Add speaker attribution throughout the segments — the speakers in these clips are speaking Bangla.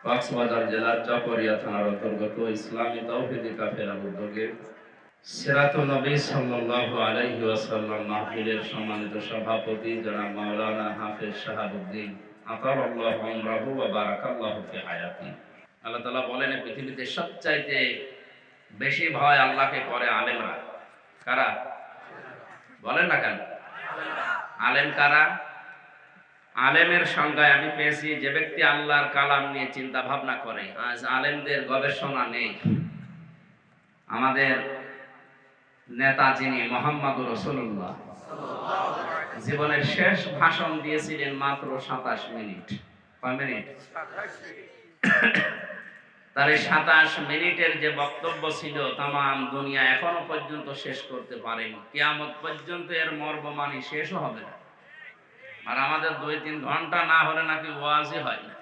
Speaker 1: কক্সবাজার জেলার চকরিয়া থানার অন্তর্গত ইসলামী তাওহীদি কাফেলার উদ্যোগে সিরাতুন নবী সাল্লাল্লাহু আলাইহি ওয়াসাল্লাম মাহফিলের সম্মানিত সভাপতি জনাব মাওলানা হাফেজ শাহাবুদ্দিন আতারাল্লাহু উমরাহু ওয়া বারাকাল্লাহু ফি হায়াতি। আল্লাহ তাআলা বলেন, পৃথিবীতে সবচাইতে বেশি ভয় আল্লাহকে করে আলেমরা। কারা? বলেন না কেন? আলেম কারা? আলেমের সংজ্ঞায় আমি পেয়েছি যে ব্যক্তি আল্লাহর কালাম নিয়ে চিন্তা ভাবনা করে। আজ আলেমদের গবেষণা নেই। আমাদের নেতা যিনি মুহাম্মদুর রাসূলুল্লাহ জীবনের শেষ ভাষণ দিয়েছিলেন মাত্র 27 মিনিট। কয় মিনিট? তার এই 27 মিনিটের যে বক্তব্য ছিল তামাম দুনিয়া এখনো পর্যন্ত শেষ করতে পারেনি। কিয়ামত পর্যন্ত এর মর্মমানি শেষও হবে না। আর আমাদের 2-3 ঘন্টা না হলে নাকি ওয়াজই হয় না,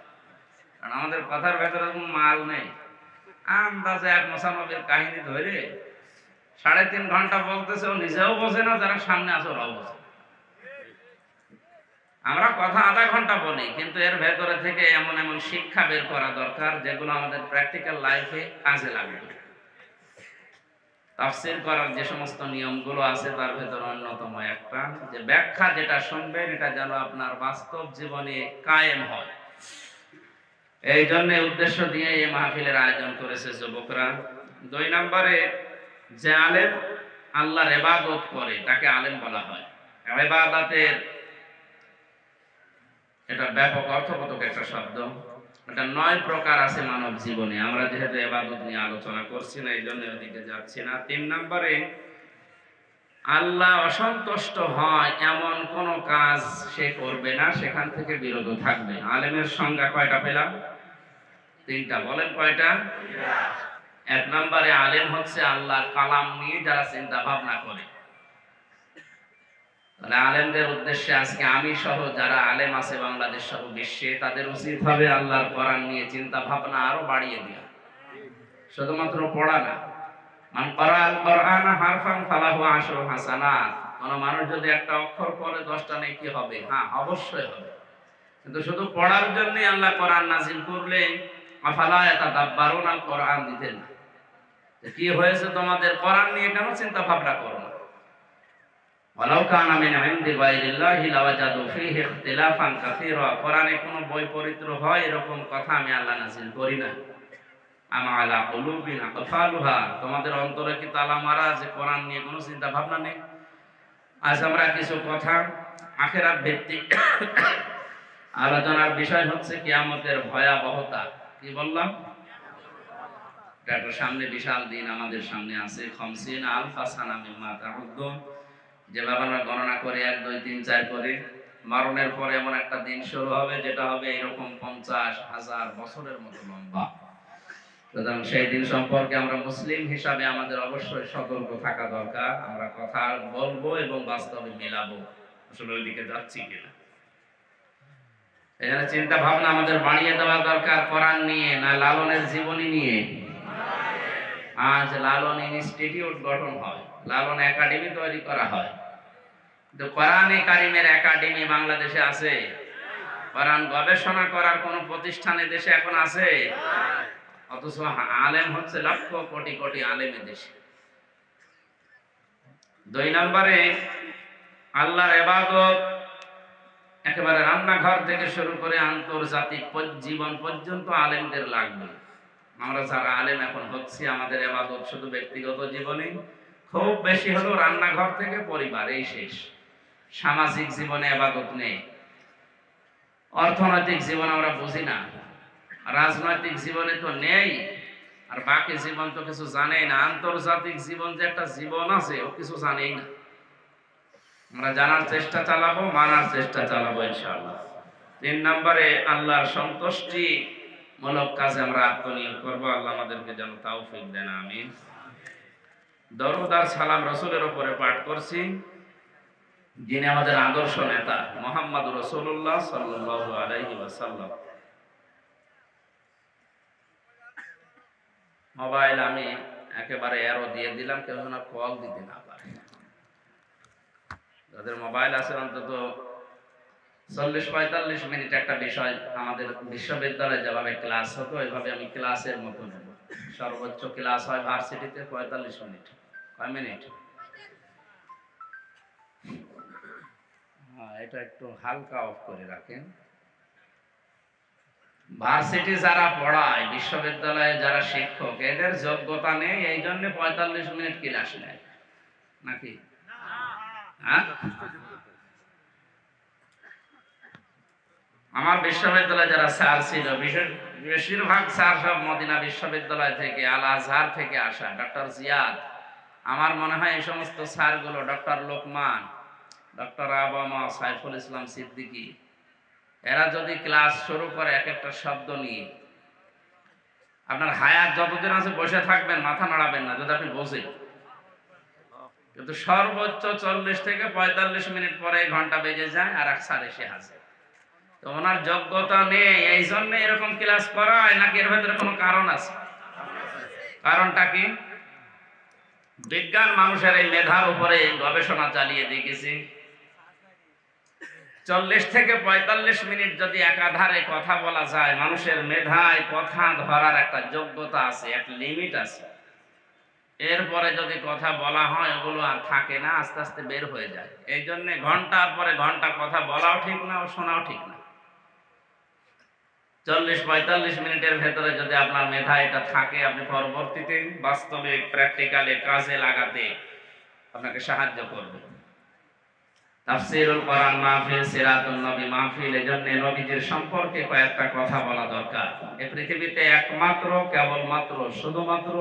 Speaker 1: কারণ আমাদের কথার ভেতরে কোনো মাল নেই। আন্দাজে এক মুসানবীর কাহিনী ধরে 3.5 ঘন্টা বলতেছে, ও নিজেও বোঝে না, যারা সামনে আছে ওরাও বোঝে। আমরা কথা আধা ঘন্টা বলি, কিন্তু এর ভেতরে থেকে এমন এমন শিক্ষা বের করা দরকার যেগুলো আমাদের প্র্যাকটিক্যাল লাইফে কাজে লাগবে। তাফসীর করার যে সমস্ত নিয়মগুলো আছে তার ভেতরে অন্যতম একটা, যে ব্যাখ্যা যেটা শুনবেন এটা যেন আপনার বাস্তব জীবনে কায়েম হয়। এই জন্য উদ্দেশ্য দিয়ে এই মাহফিলের আয়োজন করেছে যুবকরা। 2 নম্বরে, যে আলেম আল্লাহর ইবাদত করে তাকে আলেম বলা হয়। ইবাদতের এটা ব্যাপক অর্থবোধক একটা শব্দ। এটা 9 প্রকার আছে মানব জীবনে। আমরা যেহেতু ইবাদত নিয়ে আলোচনা করছি না, এই জন্য ওদিকে যাচ্ছি না। 3 নম্বরে, আল্লাহ অসন্তুষ্ট হয় এমন কোন কাজ সে করবে না, সেখান থেকে বিরত থাকবে। আলেমের সংজ্ঞা কয়টা পেলাম? 3টা। বলেন কয়টা? 1 নম্বরে, আলেম হচ্ছে আল্লাহর কালাম নিয়ে যারা চিন্তা ভাবনা করে। তাহলে আলেমদের উদ্দেশ্যে আজকে আমি সহ যারা আলেম আছে বাংলাদেশ সহ বিশ্বে, তাদের উচিত হবে আল্লাহর কোরআন নিয়ে চিন্তা ভাবনা আরো বাড়িয়ে দেওয়া। শুধুমাত্র পড়া না। মান ক্বারাআল কোরআনা হারফান ফালাহু আশরু হাসানাত। কোন মানুষ যদি একটা অক্ষর পড়ে 10টা নেকি হবে। হ্যাঁ, অবশ্যই হবে। কিন্তু শুধু পড়ার জন্যই আল্লাহ কোরআন নাযিল করলেন, আফালা ইয়াতাদাব্বারুনাল কোরআন দিতেন না। কি হয়েছে তোমাদের, কোরআন নিয়ে কেন চিন্তা ভাবনা করো না? ওয়ালাউ কানা মিন ইনদি গায়রিল্লাহি লাওয়াজাদু ফীহি ইখতিলাফান কাসীরা। কোরআনে কোনো বৈপরীত্য হয় এরকম কথা আমি আল্লাহ নাযিল করি না। আমা আলা কুলুবিন আকফালুহা। তোমাদের অন্তরে কি তালা মারা যে কোরআন নিয়ে কোনো চিন্তা ভাবনা নেই? আজ আমরা কিছু কথা আখিরাত ভিত্তিক আলোচনার বিষয় হচ্ছে কিয়ামতের ভয়াবহতা। কি বললাম? এটা সামনে বিশাল দিন আমাদের সামনে আছে। 50 আলফা সানা মিম্মা তাউদ্দুন। যেভাবে আমরা গণনা করে 1 2 3 4 করে, মরণের পরে এমন একটা দিন শুরু হবে যেটা হবে এরকম 50,000 বছরের মতো লম্বা। সুতরাং সেই দিন সম্পর্কে আমরা মুসলিম হিসাবে আমাদের অবশ্যই সতর্ক থাকা দরকার। আমরা কথা বলবো এবং বাস্তবে মেলাবো আসলে ওইদিকে যাচ্ছি কিনা। এখানে চিন্তা ভাবনা আমাদের বাড়িয়ে দেওয়া দরকার কোরআন নিয়ে, না লালনের জীবনী নিয়ে। আজ লালন ইনস্টিটিউট গঠন হয়, লালন একাডেমি তৈরি করা হয়, কিন্তু কোরআনে কারিমের একাডেমি বাংলাদেশে আছে? কোরআন গবেষণা করার কোন প্রতিষ্ঠানে দেশে এখন আছে? অথচ আলেম হচ্ছে লক্ষ কোটি কোটি আলেমের দেশে। 2 নম্বরে, আল্লাহর ইবাদত একেবারে রান্নাঘর থেকে শুরু করে আন্তর্জাতিক জীবন পর্যন্ত আলেমদের লাগবে। আমরা যারা আলেম এখন হচ্ছি, আমাদের ইবাদত শুধু ব্যক্তিগত জীবনে, খুব বেশি হলো রান্নাঘর থেকে পরিবার, এই শেষ। সামাজিক জীবনে ইবাদত নেই। অর্থনৈতিক জীবন আমরা বুঝি না, রাজনৈতিক জীবনে তো নেই, আর বাকি জীবন তো কিছু জানেই না। আন্তর্জাতিক জীবন যে একটা জীবন আছে ও কিছু জানেই না। আমরা জানার চেষ্টা চালাবো, মানার চেষ্টা চালাবো ইনশাআল্লাহ। 3 নম্বরে, আল্লাহর সন্তুষ্টি মূলক কাজে আমরা আত্মনিয়োগ করবো। আল্লাহ আমাদেরকে যেন তৌফিক দেন, আমিন। দরুদ আর সালাম রাসূলের উপরে পাঠ করছি, যিনি আমাদের আদর্শ নেতা মুহাম্মদুর রাসূলুল্লাহ সাল্লাল্লাহু আলাইহি ওয়াসাল্লাম। মোবাইল আমি একেবারে এরো দিয়ে দিলাম, কেউ যেন কল দিতে না পারে। যাদের মোবাইল আছে অন্তত 40-45 মিনিট একটা বিষয় আমাদের বিশ্ববিদ্যালয়ে যেভাবে ক্লাস হতো ওইভাবে আমি ক্লাসের মতো নেব। সর্বোচ্চ ক্লাস হয় ভার্সিটিতে 45 মিনিট। কয় মিনিট? হ্যাঁ, এটা একটু হালকা অফ করে রাখেন। ভার্সিটি যারা পড়ায়, বিশ্ববিদ্যালয়ে যারা শিক্ষক, এদের যোগ্যতা নেই, এই জন্য 45 মিনিট ক্লাস নেয় নাকি? হ্যাঁ, আমার বিশ্ববিদ্যালয়ে যারা স্যার ছিল, বেশিরভাগ স্যার সব মদিনা বিশ্ববিদ্যালয় থেকে, আল আজহার থেকে আসা। ডক্টর জিয়াদ, আমার মনে হয় এই সমস্ত স্যারগুলো, ডক্টর লোকমান, ডক্টর আবামা, সাইফুল ইসলাম সিদ্দিকী, এরা যদি ক্লাস শুরু করে এক একটা শব্দ নিয়ে, আপনার হায়াত যতদিন আছে বসে থাকবেন, মাথা নাড়াবেন না যদি আপনি বোঝেন। কিন্তু সর্বোচ্চ 40 থেকে 45 মিনিট পরে ঘন্টা বেজে যায় আর এক স্যার এসে হাজির। তো ওনার যোগ্যতা নেই, এই জন্য এরকম ক্লাস করায়, নাকি এর ভেতরে কোনো কারণ আছে? কারণটা কি? বিজ্ঞান মানুষের এই মেধার উপরে গবেষণা চালিয়ে দেখেছি, 40 থেকে 45 মিনিট যদি একাধারে কথা বলা যায়, মানুষের মেধায় কথা ধরার একটা যোগ্যতা আছে, একটা লিমিট আছে। এরপরে যদি কথা বলা হয় ওগুলো আর থাকে না, আস্তে আস্তে বের হয়ে যায়। এই জন্য ঘন্টার পরে ঘন্টা কথা বলাও ঠিক না, ও শোনাও ঠিক না। 40-45 মিনিটের ভেতরে যদি আপনার মেধা এটা থাকে, আপনি পরবর্তীতে বাস্তবে প্র্যাকটিক্যালে কাজে লাগাতে আপনাকে সাহায্য করবে। তাফসীরুল কোরআন মাহফিল, সিরাতুন নবী মাহফিল, এজন্য নবীজির সম্পর্কে কয়েকটা কথা বলা দরকার। এই পৃথিবীতে একমাত্র, কেবলমাত্র, শুধুমাত্র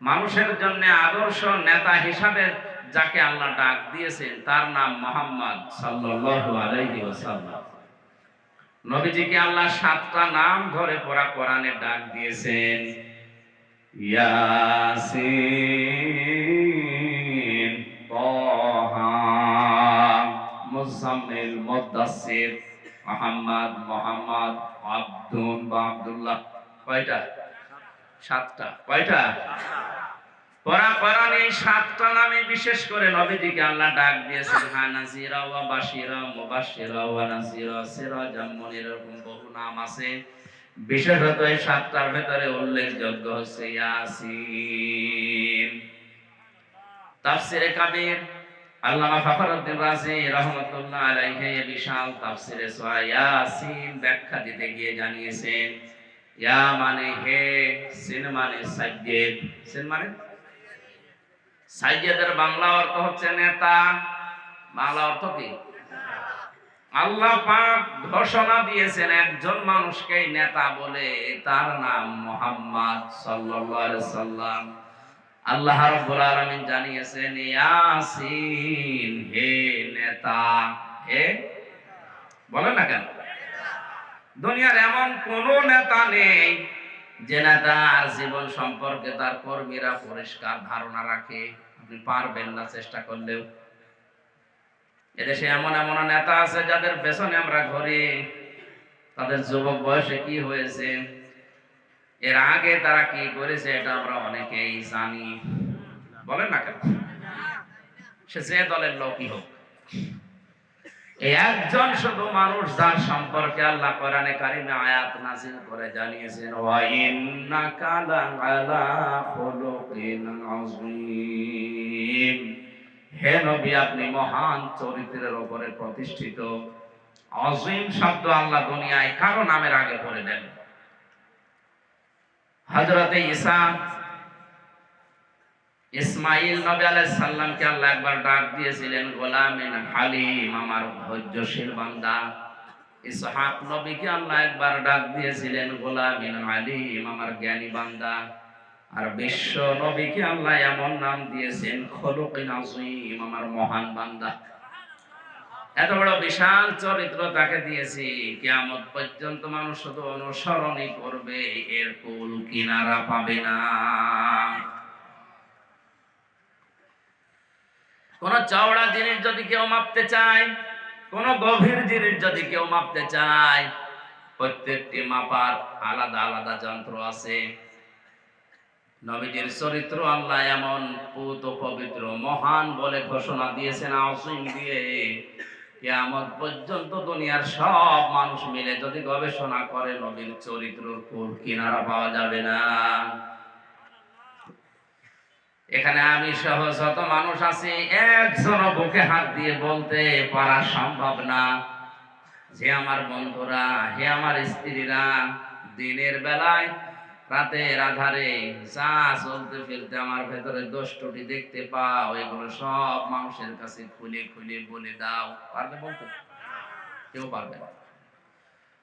Speaker 1: মানুষের জন্য আদর্শ নেতা হিসাবে যাকে আল্লাহ ডাক দিয়েছেন তার নাম মুহাম্মদ সাল্লাল্লাহু আলাইহি ওয়াসাল্লাম। নবীজিকে আল্লাহ 7টা নাম ধরে পড়া কোরআনে ডাক দিয়েছেন। ইয়াসিন, তাহা, মুজাম্মিল, মুদাসসির, মুহাম্মদ, মুহাম্মদ, আব্দুন বা আব্দুল্লাহ। কয়টা? 7টা। কয়টা? কোরআনে এই 7টা নামে বিশেষ করে নবীজিকে আল্লাহ ডাক দিয়েছেন। নাযিরা ওয়া বাশিরা, মুবাশশিরা ওয়া নাযিরা, সিরাজাম মুনিরা, এরকম বহু নাম আছে। বিশেষত এই 7টার ভেতরে উল্লেখযোগ্য হচ্ছে ইয়াসিন। তাফসিরে কাবীর, আল্লামা ফখরুদ্দীন রাজি রাহমাতুল্লাহ আলাইহি এই বিশাল তাফসিরে সূরা ইয়াসিন ব্যাখ্যা দিতে গিয়ে জানিয়েছেন, ইয়া মানে হে, সিন মানে সাজ্জেদ। সিন মানে সাইয়েদের বাংলা অর্থ হচ্ছে নেতা। বাংলা অর্থ কি? আল্লাহ পাক ঘোষণা দিয়েছেন একজন মানুষকে নেতা বলে, তার নাম মুহাম্মদ সাল্লাল্লাহু আলাইহি সাল্লাম। আল্লাহ রাব্বুল আলামিন জানিয়েছেন ইয়াসিন, হে নেতা। হে বলেন না কেন? দুনিয়ার এমন কোন নেতা নেই যে নেতার জীবন সম্পর্কে তার কর্মীরা পরিষ্কার ধারণা রাখে। আপনি পারবেন না চেষ্টা করলেও। এদেশে এমন এমন নেতা আছে যাদের পেছনে আমরা ঘুরি, তাদের যুবক বয়সে কি হয়েছে, এর আগে তারা কি করেছে, এটা আমরা অনেকেই জানি। বলেন না কেন? সে যে দলের লোকই হোক, এই একজন শুধু মানুষ যার সম্পর্কে আল্লাহ কোরআনে কারিমে আয়াত নাযিল করে জানিয়েছেন, ওয়া ইন্নাকা লাআলা খুলুকিন আযীম। হে নবী, আপনি মহান চরিত্রের উপরে প্রতিষ্ঠিত। আযীম শব্দ আল্লাহ দুনিয়ায় কারো নামের আগে পড়ে দেন। হযরতে ঈসা, ইসমাইল নবী আলাইহিস সালামকে আল্লাহ একবার ডাক দিয়েছিলেন গোলামিন হালিম, আমার ধৈর্যশীল বান্দা। ইসহাক নবীকে আল্লাহ একবার ডাক দিয়েছিলেন গোলামিন হালিম, আমার জ্ঞানী বান্দা। আর বিশ্ব নবীকে আল্লাহ এমন নাম দিয়েছেন খুলুকিন আযীম, আমার মহান বান্দা। এত বড় বিশাল চরিত্র তাকে দিয়েছি, কিয়ামত পর্যন্ত মানুষ শুধু অনুসরণই করবে, এর কুল কিনারা পাবে না। কোন চওড়া জিনিস যদি কেউ মাপতে চায়, কোন গভীর জিনিস যদি কেউ মাপতে চায়, প্রত্যেকটি মাপার আলাদা আলাদা যন্ত্র আছে। নবীজির চরিত্র আল্লাহ এমন পুত পবিত্র মহান বলে ঘোষণা দিয়েছেন আযীম দিয়ে, কিয়ামত পর্যন্ত দুনিয়ার সব মানুষ মিলে যদি গবেষণা করে নবীর চরিত্রের কুল কিনারা পাওয়া যাবে না। এখানে আমি সহ যত মানুষ আছি একজনও বুকে হাত দিয়ে বলতে পারা সম্ভব না যে আমার বন্ধুরা, হে আমার স্ত্রীরা, দিনের বেলায় রাতের আধারে যা চলতে ফিরতে আমার ভেতরে দোষ ত্রুটি দেখতে পাও, এগুলো সব মানুষের কাছে খুলে খুলে বলে দাও। পারবে বলতে? কেউ পারবে না।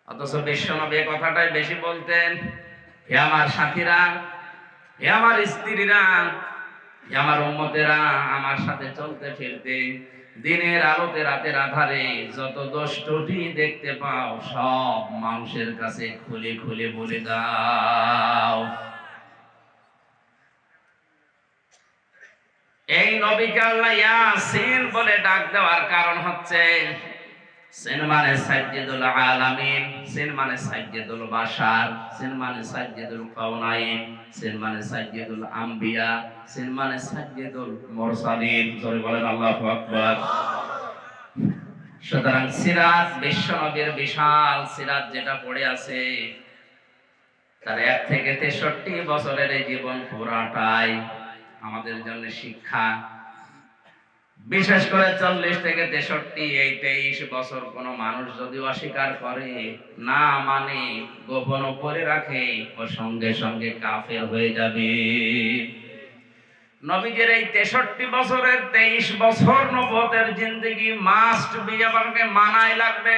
Speaker 1: অথচ বিশ্বনবী কথাটাই বেশি বলতেন, হে আমার সাথীরা, হে আমার স্ত্রীরা, হে আমার উম্মতেরা, আমার সাথে চলতে ফিরতে দিনের আলোতে রাতের আধারে যত দোষ ত্রুটি দেখতে পাও সব মানুষের কাছে খুলে খুলে বলে দাও। এই নবীকে আল্লাহ ইয়াসিন বলে ডাক দেওয়ার কারণ হচ্ছে, সিন মানে সাইয়্যিদুল আলামিন, সিন মানে সাইয়্যিদুল বাশার, সিন মানে সাইয়্যিদুল কাওনাইন, সিন মানে সাইয়্যিদুল আম্বিয়া, সিন মানে সাইয়্যিদুল মুরসালিন। জোরে বলেন আল্লাহু আকবার। সুতরাং সিরাত, বিশ্বনবীর বিশাল সিরাত যেটা পড়ে আছে, তার 1 থেকে 63 বছরের এই জীবন পুরাটাই আমাদের জন্য শিক্ষা। বিশেষ করে 40 থেকে 63 এই 23 বছর কোন মানুষ যদি অস্বীকার করে, না মানে, গোপন করে রাখে, ও সঙ্গে সঙ্গে কাফের হয়ে যাবে। নবীজির এই 63 বছরের 23 বছর নবুয়তের জিন্দেগি মাস্ট বি, আমাকে মানাই লাগবে।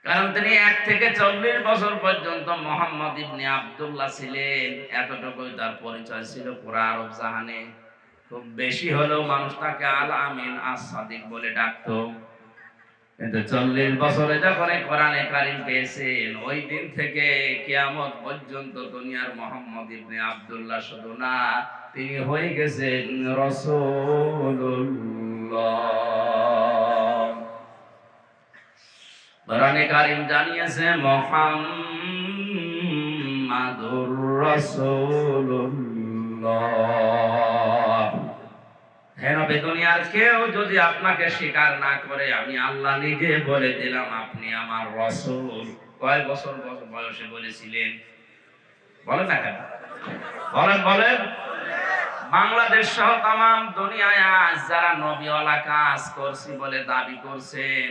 Speaker 1: কারণ তিনি 1 থেকে 40 বছর পর্যন্ত মোহাম্মদ ইবনে আব্দুল্লাহ ছিলেন, এতটুকুই তার পরিচয় ছিল পুরা আরব জাহানে। খুব বেশি হলেও মানুষ তাকে আল আমিন আস-সাদিক বলে ডাকতো। কিন্তু 40 বছরে যখন কোরআনে কারীম পেয়েছেন, ওই দিন থেকে কিয়ামত পর্যন্ত দুনিয়ার মোহাম্মদ ইবনে আব্দুল্লাহ শুধু না, তিনি হয়ে গেছেন রাসূলুল্লাহ। কোরআনে কারীম জানিয়েছে মুহাম্মাদুর রাসূলুল্লাহ। হে নবী, দুনিয়ার কেউ যদি আপনাকে স্বীকার না করে, আমি আল্লাহ নিজে বলে দিলাম আপনি আমার রাসূল। কয় বছর বয়সে বলেছিলেন? বলেন না কেন? বলেন বলেন। বাংলাদেশ সহ তামাম দুনিয়ায় আজ যারা নবীওয়ালা কাজ করছি বলে দাবি করছেন,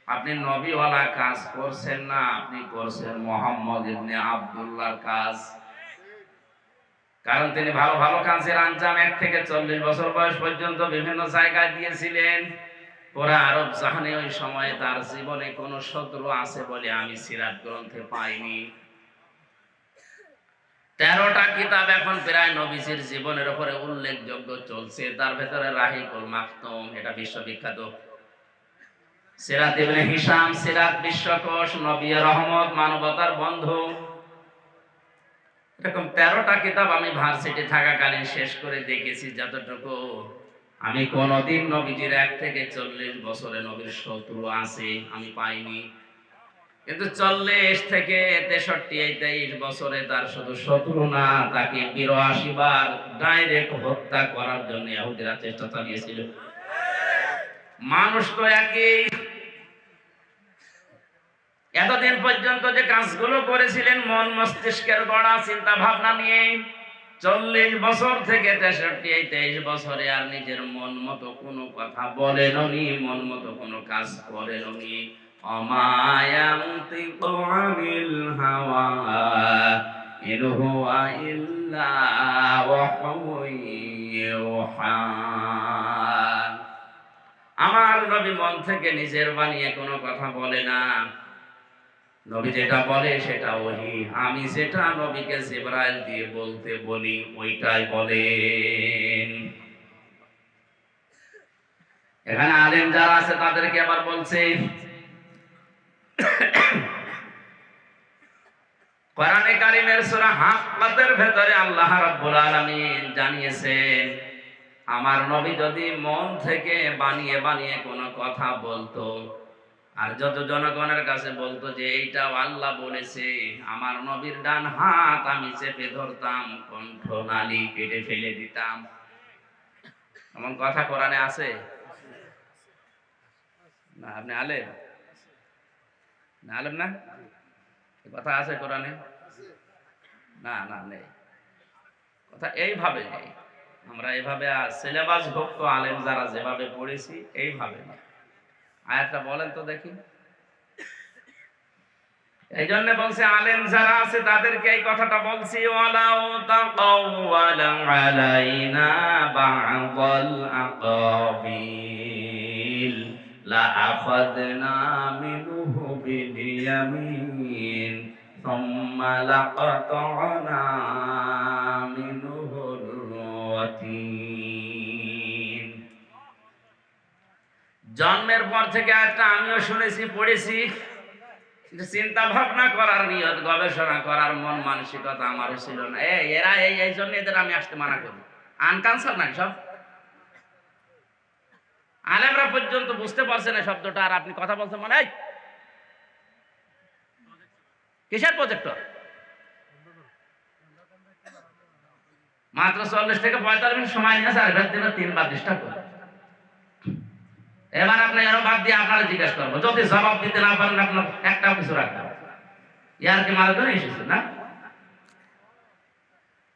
Speaker 1: আপনি নবীওয়ালা কাজ করছেন না, আপনি করছেন মুহাম্মদ ইবনে আব্দুল্লাহর কাজ। কারণ তিনি ভালো ভালো কাজের আঞ্জাম 1 থেকে 40 বছর বয়স পর্যন্ত বিভিন্ন জায়গায় দিয়েছিলেন। পুরা আরব জাহানে ওই সময়ে তার জীবনে কোনো শত্রু আছে বলে আমি সিরাত গ্রন্থে পাইনি। 13টা কিতাব এখন প্রায় নবীজির জীবনের উপরে উল্লেখযোগ্য চলছে। তার ভেতরে রাহিকুল মাকতুম, এটা বিশ্ববিখ্যাত। সিরাত ইবনে হিশাম, সিরাত বিশ্বকোষ, নবী রহমত, মানবতার বন্ধু, এরকম 13টা কিতাব আমি ভার্সিটি থাকাকালীন শেষ করে দেখেছি। যতটুকু আমি কোনদিন নবীজির 1 থেকে 40 বছরে নবীর শত্রু আছে আমি পাইনি। কিন্তু 40 থেকে 63 এই 23 বছরে তার শুধু শত্রু না, তাকে 82 বার ডাইরেক্ট হত্যা করার জন্য ইহুদিরা চেষ্টা চালিয়েছিল। মানুষ তো একই। এতদিন পর্যন্ত যে কাজগুলো করেছিলেন মন মস্তিষ্কের গড়া চিন্তা ভাবনা নিয়ে, 40 বছর থেকে 63 এই 23 বছরে আর নিজের মন মতো কোনো কথা বলেননি, মন মতো কোনো কাজ করেননি। অমায়ান্তিকু আনিল হাওয়া ইন হুয়া ইল্লা ওয়াহয়ুন ইউহা। আমার নবী মন থেকে নিজের বানিয়ে কোনো কথা বলে না। নবী যেটা বলে সেটা ওহী, আমি যেটা নবীকে জিবরাইল দিয়ে বলতে বলি ওইটাই বলেন। এখানে আলেম যারা আছে তাদেরকে আবার বলছে, কোরআনে কারীমের সূরা হাক্কাতের ভেতরে আল্লাহ রাব্বুল আলামিন জানিয়েছেন, আমার নবী যদি মন থেকে বানিয়ে বানিয়ে কোনো কথা বলতো, আর যত জনগণের কাছে বলতো যে এইটাও আল্লাহ বলেছে, আমার নবীর ডান হাত আমি চেপে ধরতাম, কণ্ঠনালী কেটে ফেলে দিতাম। এমন কথা কোরআনে আছে? না আপনি আলেম? না আলেম না, এই কথা আছে কোরআনে? না না নেই, কথা এইভাবে নেই। আমরা এইভাবে সিলেবাস ভুক্ত আলেম যারা যেভাবে পড়েছি এইভাবে না। আয়াতটা বলেন তো দেখি। এই জন্য বলছে আলেম যারা আছে তাদেরকে এই কথাটা বলছি, ওয়ালাউ তাকাওয়ালা আলাইনা বা'দাল আকাবিল লা আখাযনা মিনহু বিল ইয়ামিন সুম্মা লাকাতা'না মিনহুল ওয়াতিন। জন্মের পর থেকে একটা আমিও শুনেছি, পড়েছি, চিন্তা ভাবনা করার নিয়ত, গবেষণা করার মন মানসিকতা আমারও ছিল না। এরা এই জন্য এদের আমি আসতে মানা করি। আনকানসার নাই সব আলেমরা পর্যন্ত বুঝতে পারছে না শব্দটা, আর আপনি কথা বলছেন মানে কিসের প্রজেক্টর? মাত্র 40 থেকে 45 মিনিট সময় নিয়েছে, আর দিনে 3 বার ডিস্টার্ব করে। এবার আপনি আরো বাদ দিয়ে আপনারা জিজ্ঞেস করবো, যদি জবাব দিতে না পারেন আপনার একটাও কিছু রাখতে হবে। ইয়ার কি মারা ধরে এসেছে না,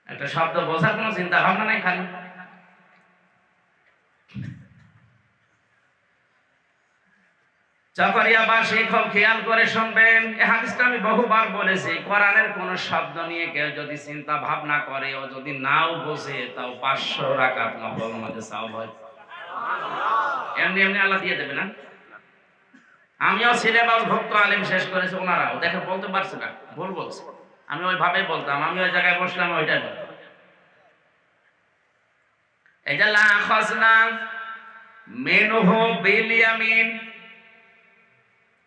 Speaker 1: একটা শব্দ বোঝার কোনো চিন্তা ভাবনা নাই খালি। চাকরিয়াবাসী খুব খেয়াল করে শুনবেন, এই হাদিসটা আমি বহুবার বলেছি। কোরআনের কোন শব্দ নিয়ে কেউ যদি চিন্তা ভাবনা করে, ও যদি নাও বোঝে, তাও 500 রাকাত নফল নামাজে সওয়াব হয়। এমনি এমনি আল্লাহ দিয়ে দেবে না। আমিও সিলেবাস ভুক্ত আলেম শেষ করেছি, ওনারাও দেখে বলতে পারছে না, ভুল বলছে। আমি ওইভাবেই বলতাম, আমি ওই জায়গায় বসলাম ওইটাই বলতাম। এই যে লা আখাযনা মিনহু বিল ইয়ামিন,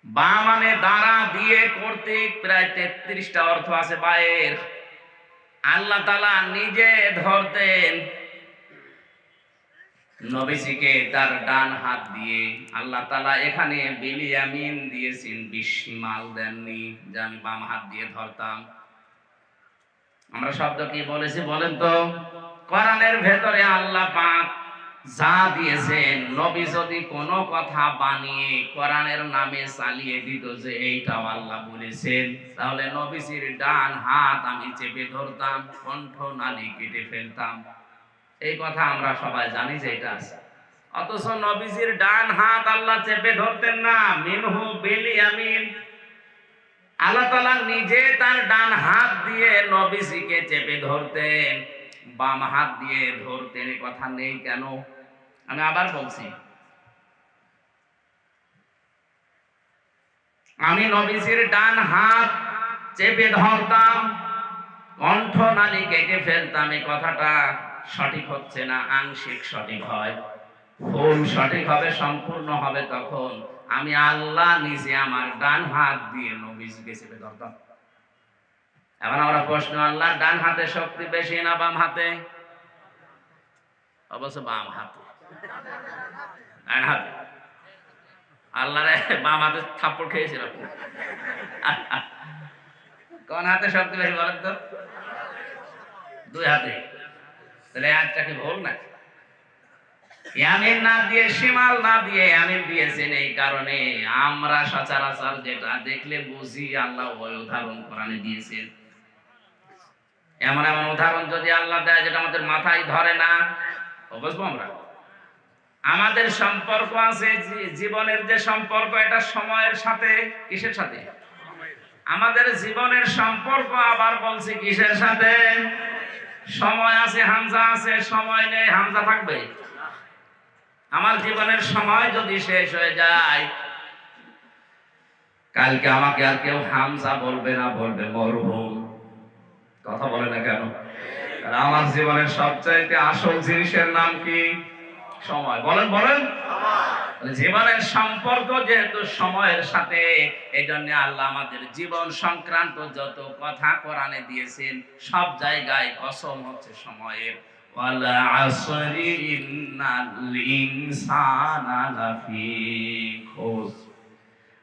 Speaker 1: বা মানে দ্বারা, দিয়ে কর্তৃক, প্রায় 33টা অর্থ আছে বায়ের। আল্লাহ তাআলা নিজে ধরতেন নবীজিকে তার ডান হাত দিয়ে। আল্লাহ তাআলা এখানে বিল ইয়ামিন দিয়েছেন, বিশিমাল দেননি, যে আমি বাম হাত দিয়ে ধরতাম। আমরা শব্দ কি বলেছি বলেন তো? কোরআনের ভেতরে আল্লাহ পাক যা দিয়েছেন, নবী যদি কোনো কথা বানিয়ে কোরআনের নামে চালিয়ে দিত যে এইটাও আল্লাহ বলেছেন, তাহলে নবীজির ডান হাত আমি চেপে ধরতাম, কণ্ঠ নালী কেটে ফেলতাম। এই কথা আমরা সবাই জানি যে এটা আছে। অথচ নবীজির ডান হাত আল্লাহ চেপে ধরতেন না। মিনহু বিল ইয়ামিন, আল্লাহ তাআলা নিজে তার ডান হাত দিয়ে নবীজিকে চেপে ধরতেন, বাম হাত দিয়ে ধরতেন। এই কথা নেই কেন? আমি আবার বলছি, আমি নবীজির ডান হাত চেপে ধরতাম, কণ্ঠ নালী কেটে ফেলতাম। এই কথাটা সঠিক হচ্ছে না, আংশিক সঠিক হয়। ফুল সঠিক হবে, সম্পূর্ণ হবে তখন আমি আল্লাহ নিজে আমার ডান হাত দিয়ে নবীজিকে চেপে ধরতাম। এখন আমরা প্রশ্ন, আল্লাহ ডান হাতে শক্তি বেশি না বাম হাতে? অবশ্য বাম হাতে। ডান হাতে আল্লাহরে বাম হাতে থাপ্পড় খেয়েছিলাম। কোন হাতে শক্তি বেশি বলেন তো? 2 হাতে। তাহলে আজটা কি ভুল না? ইয়ামিন না দিয়ে, শিমাল না দিয়ে ইয়ামিন দিয়েছেন। এই কারণে আমরা সচরাচর যেটা দেখলে বুঝি আল্লাহ ওই উদাহরণ কোরআনে দিয়েছেন। এমন এমন উদাহরণ যদি আল্লাহ দেয় যেটা আমাদের মাথায় ধরে না, বুঝবো আমরা। আমাদের সম্পর্ক আছে, জীবনের যে সম্পর্ক, এটা সময়ের সাথে, কিসের সাথে? আমাদের জীবনের সম্পর্ক আবার বলছি কিসের সাথে? সময় আছে, হামজা আছে, সময় নেই, হামজা থাকবে। আমার জীবনের সময় যদি শেষ হয়ে যায়, কালকে আমাকে আর কেউ হামজা বলবে না, বলবে মরহুম। কথা বলে না কেন? আমার জীবনের সবচাইতে আসল জিনিসের নাম কি? সময়। বলেন বলেন। জীবনের সম্পর্ক যেহেতু সময়ের সাথে, এই জন্য আল্লাহ আমাদের জীবন সংক্রান্ত যত কথা কোরআনে দিয়েছেন, সব জায়গায় কসম হচ্ছে সময়ের। ওয়ালা আসরি ইন্নাল ইনসানা লাফি খুস।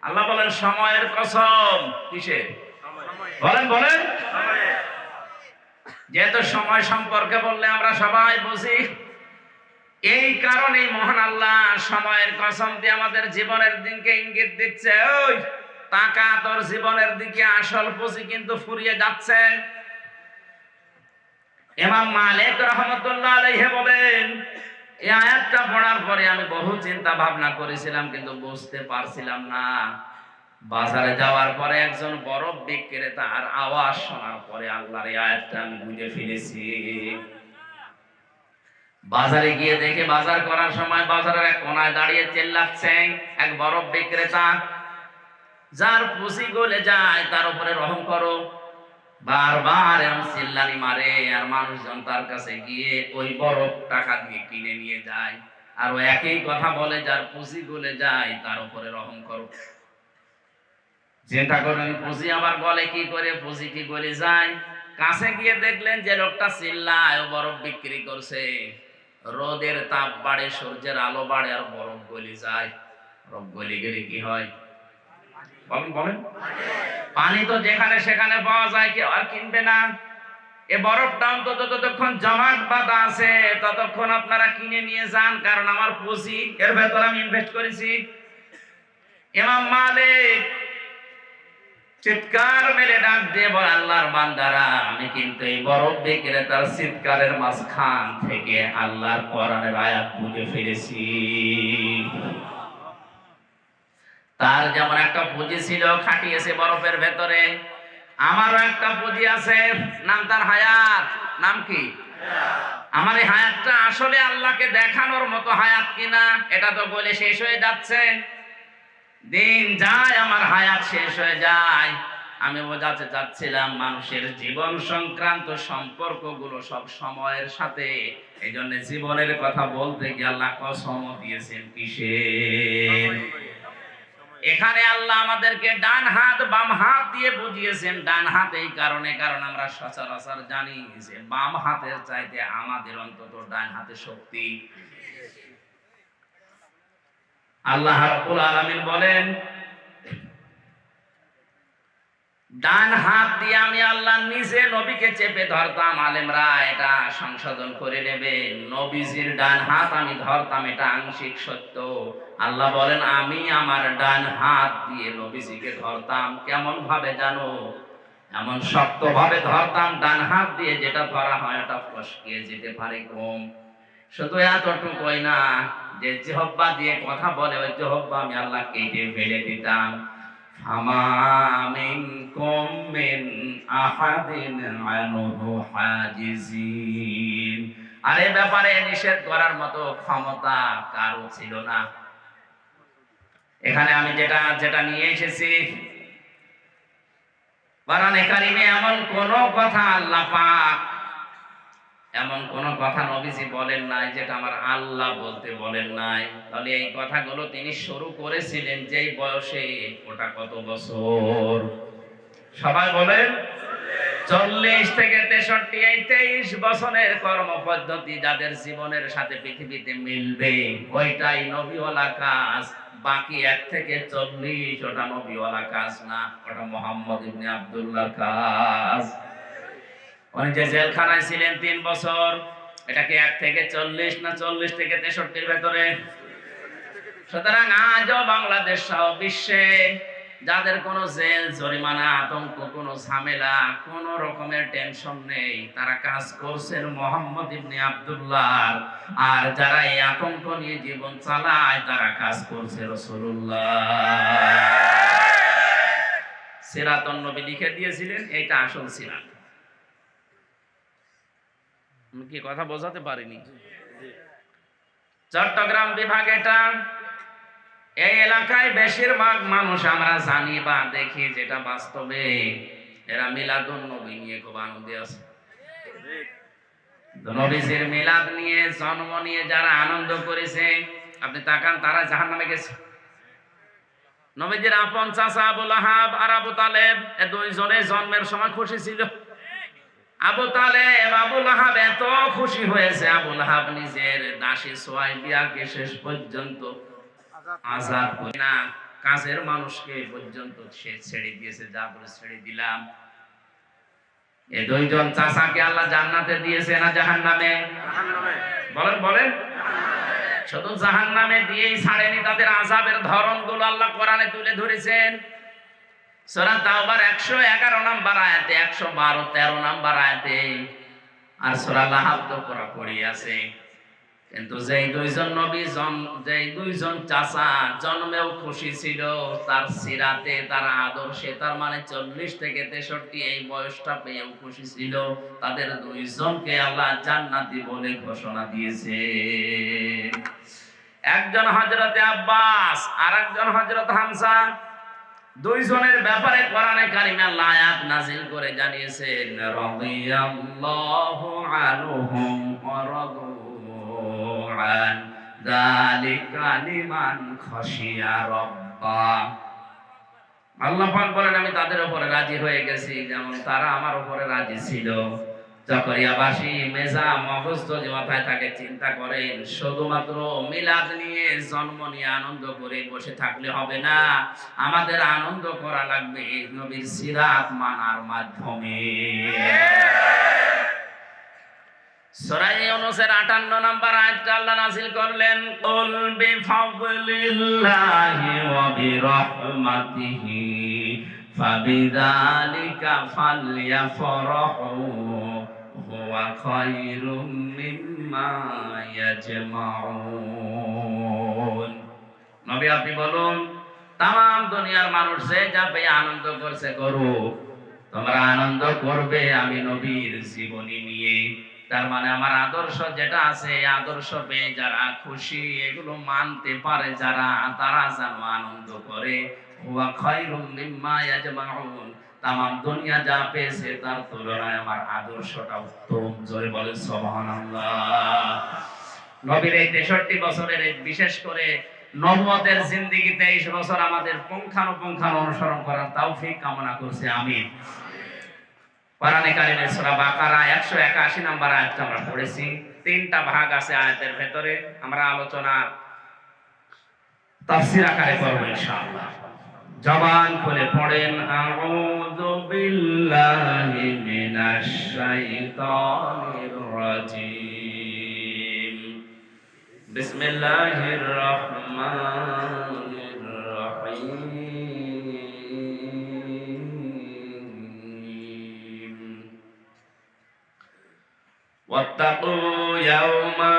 Speaker 1: আল্লাহ বলেন সময়ের কসম। কিসের? বলেন বলেন। যেহেতু সময় সম্পর্কে বললে আমরা সবাই বুঝি, এই কারণে মহান আল্লাহ সময়ের কসম দিয়ে আমাদের জীবনের দিকে ইঙ্গিত দিচ্ছে, ওই টাকা তোর জীবনের দিকে, আসল পুঁজি কিন্তু ফুরিয়ে যাচ্ছে। ইমাম মালিক রাহমাতুল্লাহ আলাইহি বলেন, এই আয়াতটা পড়ার পরে আমি বহু চিন্তা ভাবনা করেছিলাম, কিন্তু বুঝতে পারছিলাম না। বাজারে যাওয়ার পরে একজন বরফ বিক্রেতার আওয়াজ শোনার পরে আল্লাহর এই আয়াতটা আমি বুঝে ফেলেছি। বাজারে গিয়ে দেখে বাজার করার সময় বাজারের এক কোনায় দাঁড়িয়ে চিল্লাচ্ছে এক বরফ বিক্রেতা, যার পুঁজি গলে যায় তার উপরে রহম করো। বারবার এমন চিল্লানি মারে, আর মানুষজন তার কাছে গিয়ে ওই বরফ টাকা দিয়ে কিনে নিয়ে যায়, আর ও একই কথা বলে, যার পুঁজি গলে যায় তার উপরে রহম করো। চিন্তা করেন, পুঁজি আবার গলে কি করে, পুঁজি কি গলে যায়? কাছে গিয়ে দেখলেন যে লোকটা চিল্লায় ও বরফ বিক্রি করছে। রোদের তাপ বাড়ে, সূর্যের আলো বাড়ে, আর বরফ গলে যায়। বরফ গলে গেলে কি হয় বলেন বলেন? পানি তো যেখানে সেখানে পাওয়া যায়, কেউ আর কিনবে না। এ বরফটা অন্তত যতক্ষণ জমাট বাঁধা আছে ততক্ষণ আপনারা কিনে নিয়ে যান, কারণ আমার পুঁজি এর ভেতর আমি ইনভেস্ট করেছি। ইমাম মালিক চিৎকার মেরে ডাক দিয়ে বলে, আল্লাহর বান্দারা, আমি কিন্তু এই বরফ বিক্রেতার চিৎকারের মাঝখান থেকে আল্লাহর কোরআনের আয়াত বুঝে ফেলেছি। তার যেমন একটা পুঁজি ছিল খাটিয়েছে বরফের ভেতরে, আমারও একটা পুঁজি আছে, নাম তার হায়াত। নাম কি? আমার এই হায়াতটা আসলে আল্লাহকে দেখানোর মতো হায়াত কিনা, এটা তো বলে শেষ হয়ে যাচ্ছে। দিন যায় আমার হায়াত শেষ হয়ে যায়। আমি বোঝাতে চাচ্ছিলাম মানুষের জীবন সংক্রান্ত সম্পর্কগুলো সব সময়ের সাথে, এই জন্য জীবনের কথা বলতে গিয়ে আল্লাহ কসম দিয়েছেন কিসের? এখানে আল্লাহ আমাদেরকে ডান হাত বাম হাত দিয়ে বুঝিয়েছেন। ডান হাত এই কারণে, কারণ আমরা সচরাচর জানি যে বাম হাতের চাইতে আমাদের অন্তত ডান হাতে শক্তি। আল্লাহ রাব্বুল আলামিন বলেন, ডান হাত দিয়ে আমি আল্লাহ নিজে নবীকে চেপে ধরতাম। আলেমরা এটা সংশোধন করে নেবে, নবীজির ডান হাত আমি ধরতাম, এটা আংশিক সত্য। আল্লাহ বলেন, আমি আমার ডান হাত দিয়ে নবীজিকে ধরতাম। কেমন ভাবে জানো? এমন শক্ত ভাবে ধরতাম, ডান হাত দিয়ে যেটা ধরা হয় ওটা ফসকে যেতে পারে কম। শুধু এতটুকুই না, যে জিহ্বা দিয়ে কথা বলে ওই জিহ্বা আমি আল্লাহ কেটে ফেলে দিতাম। ফামা মিনকুম মিন আহাদিন আনহু হাজিজিন। আর এই ব্যাপারে নিষেধ করার মতো ক্ষমতা কারো ছিল না। এখানে আমি যেটা নিয়ে এসেছি, কোরআনে কারিমে এমন কোন কথা আল্লাহ পাক, এমন কোন কথা নবীজি বলেন নাই যেটা আমার আল্লাহ বলতে বলেন নাই। তাহলে এই কথাগুলো তিনি শুরু করেছিলেন যেই বয়সে, ওটা কত বছর? সবাই বলেন 40 থেকে 63। এই 23 বছরের কর্মপদ্ধতি যাদের জীবনের সাথে পৃথিবীতে মিলবে, ওইটাই নবীওয়ালা কাজ। বাকি 1 থেকে 40 ওটা নবীওয়ালা কাজ না, ওটা মুহাম্মদ ইবনে আব্দুল্লাহর কাজ। উনি যে জেলখানায় ছিলেন 3 বছর, এটা কি 1 থেকে 40 না 40 থেকে 63 ভেতরে? সুতরাং আজও বাংলাদেশ সহ বিশ্বে যাদের কোনো জেল জরিমানা, আতঙ্ক, কোনো ঝামেলা, কোনো রকমের টেনশন নেই, তারা কাজ করছেন মুহাম্মদ ইবনে আব্দুল্লাহ। আর যারা এই আতঙ্ক নিয়ে জীবন চালায় তারা কাজ করছে রাসূলুল্লাহ। সিরাতুন নবী লিখে দিয়েছিলেন, এইটা আসল সিরাত। আমি কি কথা বোঝাতে পারিনি? চট্টগ্রাম বিভাগ এটা। এই এলাকায় বেশিরভাগ মানুষ আমরা জানি বা দেখি যেটা বাস্তবে, এরা মিলাদুন নবী নিয়ে খুব আনন্দে আছে। নবীজির মিলাদ নিয়ে, জন্ম নিয়ে যারা আনন্দ করেছে, আপনি তাকান, তারা জাহান্নামে গেছে। নবীজির আপন চাচা আবু লাহাব আর আবু তালেব, এই দুইজনে জন্মের সময় খুশি ছিল। আবু তালেব, আবু লাহাব এত খুশি হয়েছে, আবু লাহাব নিজের দাসী সুয়াইবিয়াকে শেষ পর্যন্ত আযাদ করে না, কাজের মানুষকে পর্যন্ত সে ছেড়ে দিয়েছে, যা বলে ছেড়ে দিলাম। এই দুইজন চাচাকে আল্লাহ জান্নাতে দিয়েছে না জাহান্নামে? বলেন বলেন। শুধু জাহান্নামে দিয়েই ছাড়েনি, তাদের আযাবের ধরনগুলো আল্লাহ কোরআনে তুলে ধরেছেন। সূরা তাওবার 111 নম্বর আয়াতে, 112 13 নম্বর আয়াতে, আর সূরা লাহাব তো পুরোপুরি আছে। কিন্তু যেই দুইজন নবী যেই দুইজন চাচা জন্মেও খুশি ছিল, তার সিরাতে, তার আদর্শে, তার মানে 40 থেকে 63 এই বয়সটা পেয়েও খুশি ছিল, তাদের দুইজনকে আল্লাহ জান্নাতি বলে ঘোষণা দিয়েছে। একজন হযরতে আব্বাস আর একজন হযরত হামজা, দুইজনের ব্যাপারে কোরআনে কারিমে আল্লাহ আয়াত নাযিল করে জানিয়েছেন, রাদিয়াল্লাহু আনহুম ওয়া রাদু আন যালিকা লিমান খাশিয়া রাব্বা। আল্লাহ পাক বলেন, আমি তাদের উপরে রাজি হয়ে গেছি যেমন তারা আমার উপরে রাজি ছিল। জকরিয়াবাসী মেজা মগজ যে মাথায় থাকে চিন্তা করেন, শুধুমাত্র মিলাদ নিয়ে, জন্ম নিয়ে আনন্দ করে বসে থাকলে হবে না, আমাদের আনন্দ করা লাগবে নবীর সিরাত মানার মাধ্যমে। সূরা ইউনূসের 58 নম্বর আয়াতটা আল্লাহ নাযিল করলেন, কুল বিফাদলিল্লাহি ওয়া বিরাহমাতিহি ফাবিযালিকা ফালইফরাহু হুয়া খায়রুম মিম্মা ইয়াজমাউন। নবী আপনি বলুন, তাম দুনিয়ার মানুষ যে যা পেয়ে আনন্দ করছে করুক, তোমরা আনন্দ করবে আমি নবীর জীবনী নিয়ে। তার মানে আমার আদর্শ যেটা আছে, আদর্শ পেয়ে যারা খুশি, এগুলো মানতে পারে যারা, তারা যেন আনন্দ করে। হুয়া খায়রুম মিম্মা ইয়াজমাউন, তামাম দুনিয়া যা পেয়েছে তার তুলনায় আমার আদর্শটা উত্তম। জোরে বলেন সুবহানাল্লাহ। নবীর এই 63 বছরের, বিশেষ করে নবুয়তের জিন্দেগি 23 বছর আমাদের পুঙ্খানুপুঙ্খানু অনুসরণ করার তৌফিক কামনা করছি, আমিন। কোরআনে কারিমের সূরা বাকারা 181 নম্বর আয়াতটা আমরা পড়েছি। 3টা ভাগ আছে আয়াতের ভেতরে, আমরা আলোচনা তাফসীর আকারে করব ইনশাআল্লাহ। জবান খুলে পড়েন, আউযু বিল্লাহি মিনাশ শাইতানির রাজীম, বিসমিল্লাহির রহমানির রহিম। واتقوا يوما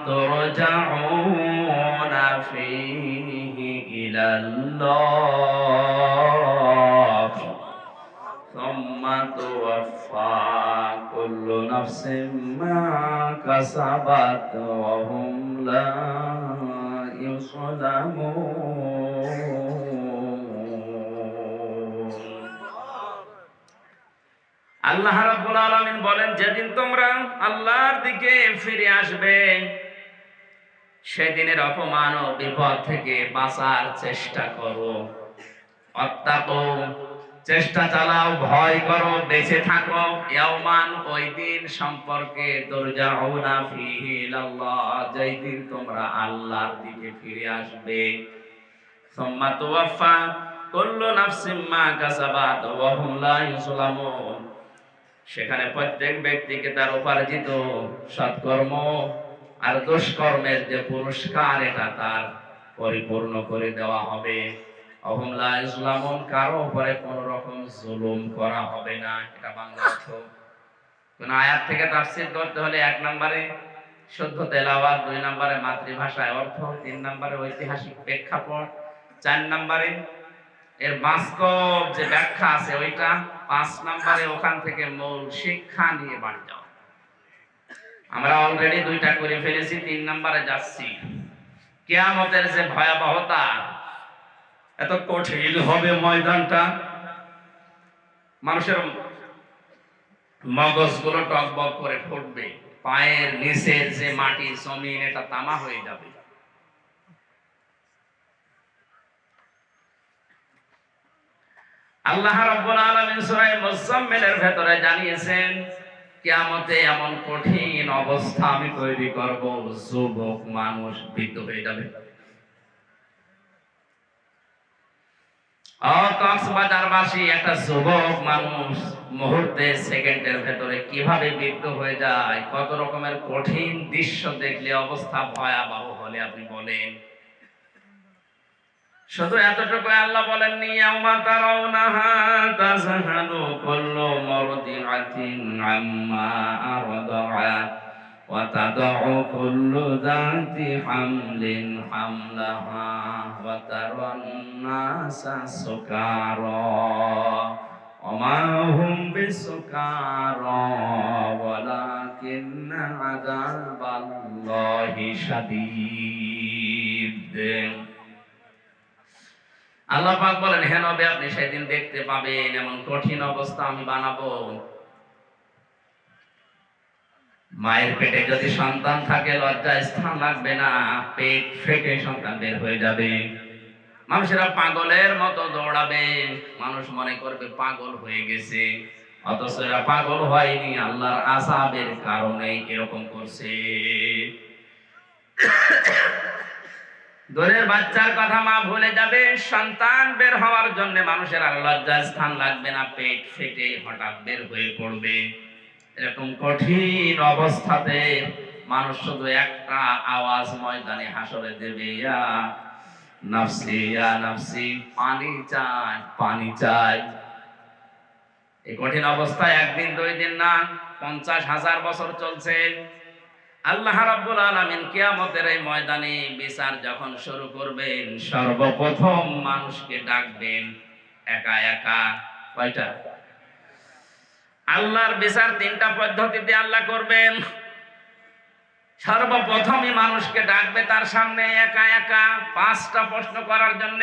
Speaker 1: ترجعون فيه إلى الله ثم توفى كل نفس ما كسبت وهم لا يظلمون। আল্লাহ রাব্বুল আলামিন বলেন, যেদিন তোমরা আল্লাহর দিকে ফিরে আসবে, সেদিনের অপমান ও বিপদ থেকে বাঁচার চেষ্টা করো। অত্তাকু, চেষ্টা চালাও, ভয় করো, বেঁচে থাকো। ইয়াওমান, ওই দিন সম্পর্কে, তুরজাউনা ফিহি ইলাল্লাহ, যেই দিন তোমরা আল্লাহর দিকে ফিরে আসবে। সুম্মা তুওয়াফা কুল্লু নাফসিম মা কাসাবাত ওয়া হুম লা ইউযলামুন, সেখানে প্রত্যেক ব্যক্তিকে তার উপার্জিত সৎকর্ম আর দুষ্কর্মের যে পুরস্কার, এটা তার পরিপূর্ণ করে দেওয়া হবে। ওহুম লা ইউযলামুন, কারো উপরে কোন রকম জুলুম করা হবে না। এটা বাংলা অর্থ। কোন আয়াত থেকে তাফসীর করতে হলে 1 নম্বরে শুদ্ধ তেলাওয়াত, 2 নম্বরে মাতৃভাষায় অর্থ, 3 নম্বরে ঐতিহাসিক প্রেক্ষাপট, 4 নম্বরে এর বাস্তব যে ব্যাখ্যা আছে ওইটা, 5 নম্বরে ওখান থেকে মূল শিক্ষা নিয়ে বাড়ি যাওয়া। আমরা অলরেডি 2টা করে ফেলেছি, 3 নম্বরে যাচ্ছি। কিয়ামতের যে ভয়াবহতা, এত কঠিন হবে ময়দানটা, মানুষের মগজগুলো টকবক করে ফুটবে, পায়ের নিচের যে মাটি জমিন এটা তামা হয়ে যাবে। আল্লাহ রাব্বুল আলামিন সূরা মুজাম্মিলের ভেতরে জানিয়েছেন, কিয়ামতে এমন কঠিন অবস্থা আমি তৈরি করব, যুবক মানুষ বৃদ্ধ হয়ে যাবে। কক্সবাজারবাসী একটা যুবক মানুষ মুহূর্তে, সেকেন্ডের ভেতরে কিভাবে বৃদ্ধ হয়ে যায়, কত রকমের কঠিন দৃশ্য দেখলে, অবস্থা ভয়াবহ হলে হবে আপনি বলেন। শুধু এতটুকু আল্লাহ বলেননি, ইয়াউমা তারাউনাহা তাযহালু কুল্লু মুরদিআতিন আম্মা আরদাআত ওয়া তাদউ কুল্লু যাতি হামলিন হামলাহা ওয়া তারান নাসা সুকারা ওয়া মা হুম বিসুকারা ওয়ালাকিন্না আযাবাল্লাহি শাদীদ। আল্লাহ পাক বলেন, হে নবী আপনি সেদিন দেখতে পাবেন এমন কঠিন অবস্থা আমি বানাবো। মায়ের পেটে যদি সন্তান থাকে লজ্জায় স্থান লাগবে না, পেট ফেটে সন্তান বের হয়ে যাবে। মানুষেরা পাগলের মতো দৌড়াবে, মানুষ মনে করবে পাগল হয়ে গেছে, অথচ এরা পাগল হয়নি, আল্লাহর আযাবের কারণে এরকম করছে। দূরের বাচ্চার কথা মা ভুলে যাবে, সন্তান বের হওয়ার জন্য মানুষের আর লজ্জায় স্থান লাগবে না, পেট ফেটে হঠাৎ বের হয়ে পড়বে। এরকম কঠিন অবস্থাতে মানুষ শুধু একটা আওয়াজ ময়দানে হাসরে দেবে, ইয়া নাফসি ইয়া নাফসি, পানি চাই পানি চাই। এই কঠিন অবস্থায় একদিন দুই দিন না, 50,000 বছর চলছে। আল্লাহ রাব্বুল আলামিন কিয়ামতের এই ময়দানে বিচার যখন শুরু করবেন, সর্বপ্রথম মানুষকে ডাকবেন একা একা। কয়টা? আল্লাহর বিচার 3টা পদ্ধতিতে আল্লাহ করবেন। সর্বপ্রথমই মানুষকে ডাকবে তার সামনে একা একা 5টা প্রশ্ন করার জন্য।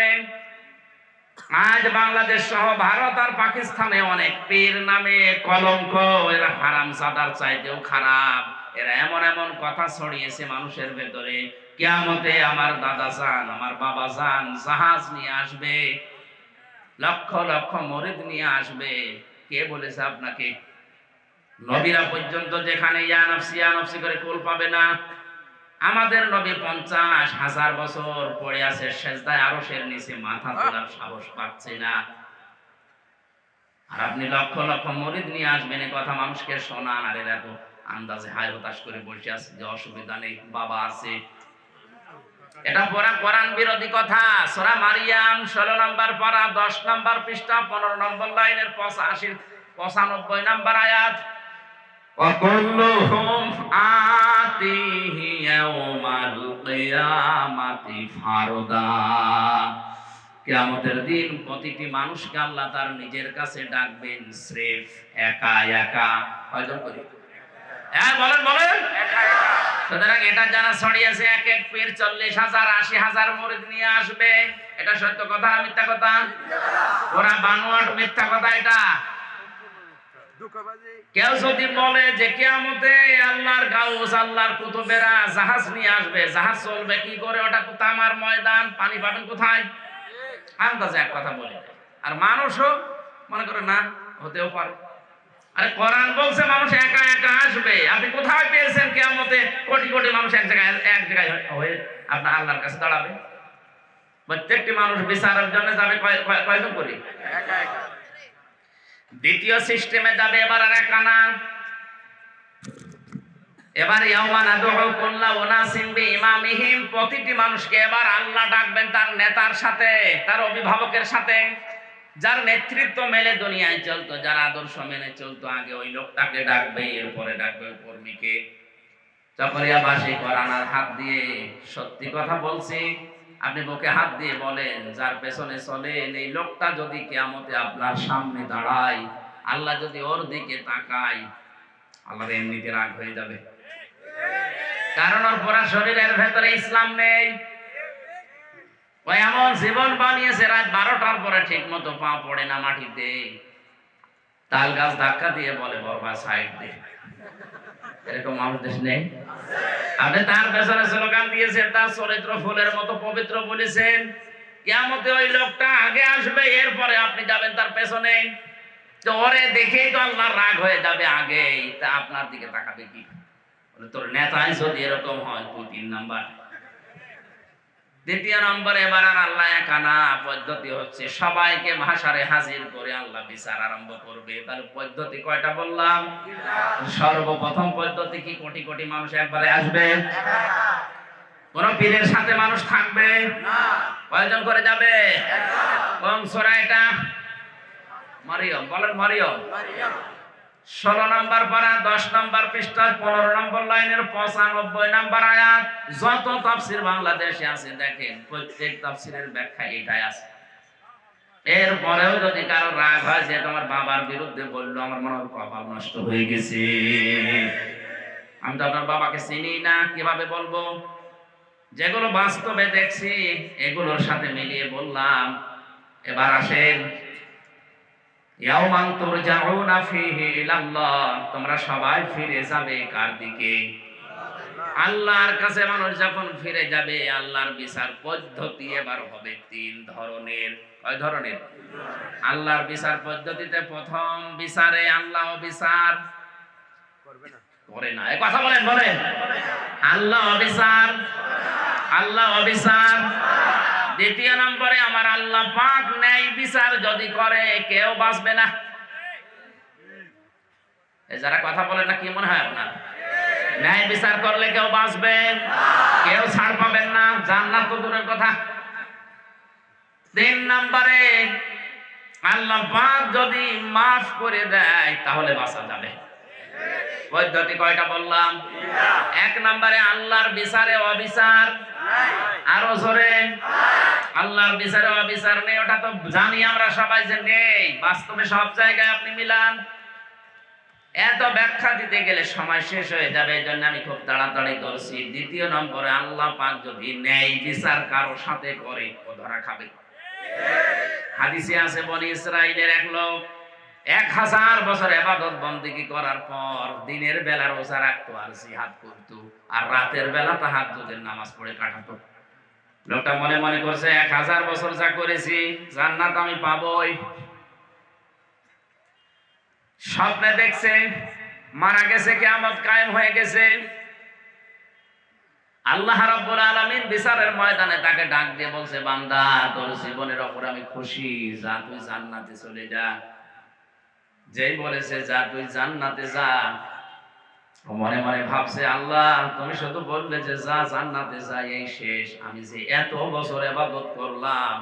Speaker 1: আজ বাংলাদেশ সহ ভারত আর পাকিস্তানে অনেক পীর নামে কলঙ্ক, এরা হারামজাদার চাইতেও খারাপ। এরা এমন এমন কথা ছড়িয়েছে মানুষের ভেতরে, কিয়ামতে আমার দাদা জান আমার বাবা জান জাহাজ নিয়ে আসবে, লক্ষ লক্ষ মুরিদ নিয়ে আসবে। কে বলেছে আপনাকে? নবীরা পর্যন্ত যেখানে ইয়া নাফসি করে কুল পাবে না, আমাদের নবী 50,000 বছর পড়ে আছে সেজদায়, আরশের নিচে মাথা তোলার সাহস পাচ্ছে না। আর আপনি লক্ষ লক্ষ মুরিদ নিয়ে আসবেন, এই কথা মানুষকে শোনান, আর এরা তো আন্দাজে হায় হতাশ করে বসে আছে যে অসুবিধা নেই, বাবা আছে। এটা পুরা কোরআন বিরোধী কথা। সূরা মারিয়াম 16 নম্বর পারা 10 নম্বর পৃষ্ঠা 15 নম্বর লাইনের 95 নম্বর আয়াত, وَكُلُّهُمْ آتِيهِ يَوْمَ الْقِيَامَةِ فَرْدًا। কিয়ামতের দিন প্রতিটি মানুষকে আল্লাহ তার নিজের কাছে ডাকবেন স্রেফ একা একা। কয়জন করি? হ্যাঁ বলেন বলেন, একা একা। সুতরাং এটা যারা ছড়িয়েছে এক এক পীর 40,000 80,000 মুরিদ নিয়ে আসবে, এটা সত্য কথা না মিথ্যা কথা? ওরা বানোয়াট মিথ্যা কথা। এটা কেউ যদি বলে যে কিয়ামতে আল্লাহর গাউস আল্লাহর কুতুবেরা জাহাজ নিয়ে আসবে, জাহাজ চলবে কি করে? ওটা তো তামার ময়দান, পানি পাবেন কোথায়? আন্দাজে এক কথা বলে দেয়। আর মানুষও মনে করে না, হতেও পারে। আরে কোরআন বলছে মানুষ একা একা আসবে, আপনি কোথায় পেয়েছেন কিয়ামতে কোটি কোটি মানুষ এক জায়গায় হয়ে আপনার আল্লাহর কাছে দাঁড়াবে? প্রত্যেকটি মানুষ বিচারের জন্য যাবে কয়জন করি? একা একা। দ্বিতীয় সিস্টেমে যাবে এবার আর একা না, এবার ইয়াউমা নাদউ কুল্লা উনাসিন বিইমামিহিম, প্রতিটি মানুষকে এবার আল্লাহ ডাকবেন তার নেতার সাথে, তার অভিভাবকের সাথে। যার নেতৃত্ব মেলে দুনিয়ায় চলতো, যার আদর্শ মেনে চলতো, আগে ওই লোকটাকে ডাকবে, এরপরে ডাকবে ওই কর্মীকে। চকরিয়াবাসী কোরআনের হাত দিয়ে সত্যি কথা বলছি, আপনি বুকে হাত দিয়ে বলেন, যার পেছনে চলেন এই লোকটা যদি কিয়ামতে আপনার সামনে দাঁড়ায়, আল্লাহ যদি ওর দিকে তাকায়, আল্লাহর এমনিতে রাগ হয়ে যাবে। কারণ ওর পুরা শরীরের ভেতরে ইসলাম নেই। ওই এমন জীবন বানিয়েছে রাত 12টার পরে ঠিক মতো পা পড়ে না মাটিতে, তাল গাছ ধাক্কা দিয়ে বলে বরবা সাইড দে। এরকম মানুষ দেশ নেই? আপনি তার পেছনে স্লোগান দিয়েছেন, তার চরিত্র ফুলের মতো পবিত্র বলেছেন, কিয়ামতে ওই লোকটা আগে আসবে, এরপরে আপনি যাবেন তার পেছনে। তো ওরে দেখেই তো আল্লাহর রাগ হয়ে যাবে আগেই, তা আপনার দিকে তাকাবে কি? তোর নেতাই যদি এরকম হয়, তুই 3 নাম্বার। দ্বিতীয় নম্বরে এবার আর আল্লাহ একা না, পদ্ধতি হচ্ছে সবাইকে মাহশারে হাজির করে আল্লাহ বিচার আরম্ভ করবে। তাহলে পদ্ধতি কয়টা বললাম? সর্বপ্রথম পদ্ধতি কি? কোটি কোটি মানুষ একবারে আসবে। কোন পীরের সাথে মানুষ থাকবে না। কয়জন করে যাবে? কোন সূরা এটা? মারিয়াম। বলেন মারিয়াম। 16 নম্বর পারা 10 নম্বর পৃষ্ঠা 15 নম্বর লাইনের 95 নম্বর আয়াত। যত তাফসীর বাংলাদেশে আছে দেখেন প্রত্যেক তাফসীরের ব্যাখ্যা এটাই আছে। এরপরেও যদি কারো রাগ হয় যে তোমার বাবার বিরুদ্ধে বললো, আমার মনে হয় কপাল নষ্ট হয়ে গেছে, আমি তো আপনার বাবাকে চিনি না, কিভাবে বলবো? যেগুলো বাস্তবে দেখছি এগুলোর সাথে মিলিয়ে বললাম। এবার আসেন, ইয়াউমান তুরজাউনা ফীহি ইলাল্লাহ, তোমরা সবাই ফিরে যাবে কার দিকে? আল্লাহর কাছে। মানুষ যখন ফিরে যাবে, আল্লাহর বিচার পদ্ধতি এবার হবে 3 ধরনের। কয় ধরনের? আল্লাহর বিচার পদ্ধতিতে প্রথম বিচারে আল্লাহ বিচার করে না। এই কথা বলেন, বলেন। আল্লাহ বিচার, আল্লাহ বিচার। দ্বিতীয় নম্বরে আমার আল্লাহ পাক ন্যায় বিচার যদি করে কেউ বাঁচবে না। এই যারা কথা বলে না, কি মনে হয় আপনার? ন্যায় বিচার করলে কেউ বাঁচবে, কেউ ছাড় পাবেন না, জান্নাত তো দূরের কথা। 3 নম্বরে আল্লাহ পাক যদি মাফ করে দেয় তাহলে বাঁচা যাবে। পদ্ধতি কয়টা বললাম? 1 নম্বরে আল্লাহর বিচারে অবিচার, আরো জোরে আল্লাহর বিচারে অবিচার নেই। ওটা তো জানি আমরা সবাই যে নেই, বাস্তবে সব জায়গায় আপনি মিলান। এত ব্যাখ্যা দিতে গেলে সময় শেষ হয়ে যাবে, এই জন্য আমি খুব তাড়াতাড়ি করছি। 2 নম্বরে আল্লাহ পাক যদি ন্যায় বিচার কারো সাথে করে, ও ধরা খাবে। হাদিসে আছে বনি ইসরাইলের এক লোক 1000 বছর ইবাদত বندگی করার পর দিনের বেলা রোজা রাখতো আর জিহাদ করতো, আর রাতের বেলা তাহাজ্জুদের নামাজ পড়ে কাটাতো। লোকটা মনে মনে করছে 1000 বছর যা করেছি জান্নাত আমি পাবোই। স্বপ্নে দেখছে মারা গেছে, কিয়ামত কায়েম হয়ে গেছে। আল্লাহ রাব্বুল আলামিন বিচারের ময়দানে তাকে ডাক দিয়ে বলছে, বান্দা তোর জীবনের উপর আমি খুশি, যা তুই জান্নাতে চলে যা। যেই বলেছে যা তুই জান্নাতে যা, মনে মনে ভাবছে আল্লাহ তুমি শুধু বললে যে যা জান্নাতে যা, এই শেষ। আমি যে এত বছর ইবাদত করলাম,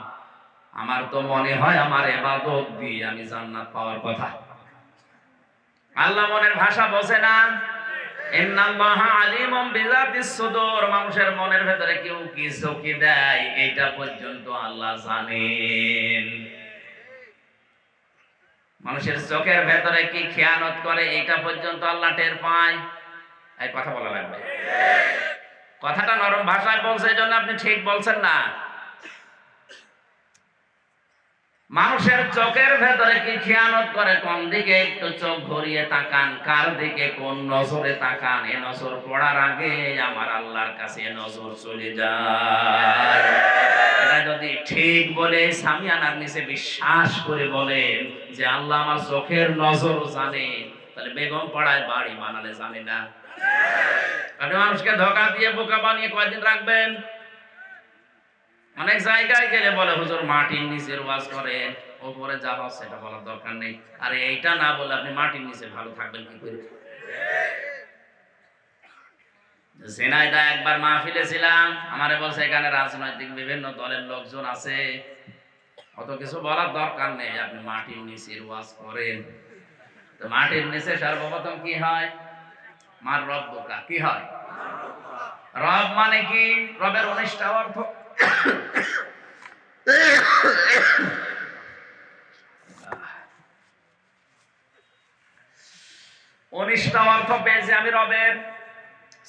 Speaker 1: আমার তো মনে হয় আমার ইবাদত দিয়ে আমি জান্নাত পাওয়ার কথা। আল্লাহ মনের ভাষা বোঝে না। ইন্নাল্লাহা আলিমুম বিযাতিস সুদূর, মানুষের মনের ভেতরে কেউ কি ঝুঁকি দেয় এটা পর্যন্ত আল্লাহ জানেন। মানুষের চোখের ভেতরে কি খেয়ানত করে এটা পর্যন্ত আল্লাহ টের পায়। এই কথা বলা লাগবে। কথাটা নরম ভাষায় বলছে, এজন্য আপনি ঠিক বলছেন না। মানুষের চোখের ভেতরে কি খেয়ানত করে, কোন দিকে একটু চোখ ঘুরিয়ে তাকান, কার দিকে কোন নজরে তাকান, এ নজর পড়ার আগে আমার আল্লাহর কাছে নজর চলে যায়। এটা যদি ঠিক বলে সামিয়ানার নিচে বিশ্বাস করে বলেন যে আল্লাহ আমার চোখের নজরও জানে, তাহলে বেগম পাড়ায় বাড়ি বানালে জানে না? আপনি মানুষকে ধোঁকা দিয়ে বোকা বানিয়ে কয়দিন রাখবেন? অনেক জায়গায় গেলে বলে হুজুর মাটির নিচের ওয়াজ করেন, ওপরে যা হয় সেটা বলার দরকার নেই। আরে এইটা না বলে আপনি মাটির নিচে ভালো থাকবেন কি করে? ঝিনাইদহ একবার মাহফিলে ছিলাম, আমারে বলছে এখানে রাজনৈতিক বিভিন্ন দলের লোকজন আছে, অত কিছু বলার দরকার নেই, আপনি মাটির নিচের ওয়াজ করেন। তো মাটির নিচে সর্বপ্রথম কি হয়? মার রব্বুকা। কি হয়? রব মানে কি? রবের 19টা অর্থ। 19টা অর্থ পেয়েছি আমি রবের।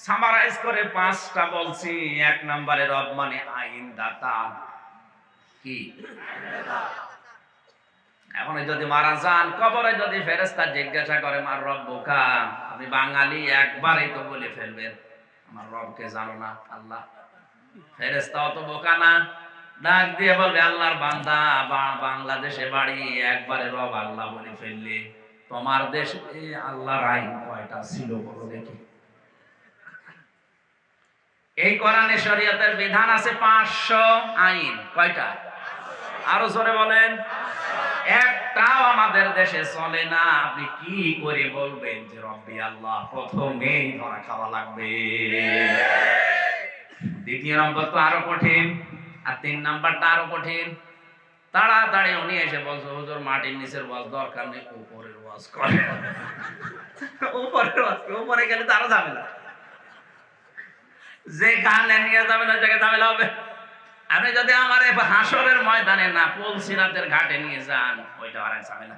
Speaker 1: সামারাইজ করে 5টা বলছি। 1 নম্বরে রব মানে আইন দাতা। কি? এখন যদি মারা যান, কবরে যদি ফেরেশতা জিজ্ঞাসা করে মার রব্বুকা, আপনি বাঙালি একবারই তো বলে ফেলবেন আমার রবকে জানো না আল্লাহ। ফেরেশতা অত বোকা না, ডাক দিয়ে বলবে আল্লাহর বান্দা, বাংলাদেশে বাড়ি, একবারে রব আল্লাহ বলে ফেললে তোমার দেশে আল্লাহর আইন কয়টা ছিল বলো দেখি। এই কোরআনে শরীয়তের বিধান আছে 500 আইন। কয়টা? আরো জোরে বলেন। একটাও আমাদের দেশে চলে না। আপনি কি করে বলবেন যে রব্বি আল্লাহ? প্রথমেই ধরা খাওয়া লাগবে। দ্বিতীয় নম্বর তো আরো কঠিন, আর 3 নাম্বারটা আরো কঠিন। তাড়াতাড়ি উনি এসে বলছে, হুজুর মাটির নিচের ওয়াজ দরকার নেই, উপরের ওয়াজ করে। উপরের ওয়াজ, উপরে গেলে তো আরো ঝামেলা, যে গানে নিয়ে যাবেন ওই জায়গায় ঝামেলা হবে। আপনি যদি আমার হাসরের ময়দানে না পুলসিরাতের ঘাটে নিয়ে যান, ওইটা আর এক ঝামেলা।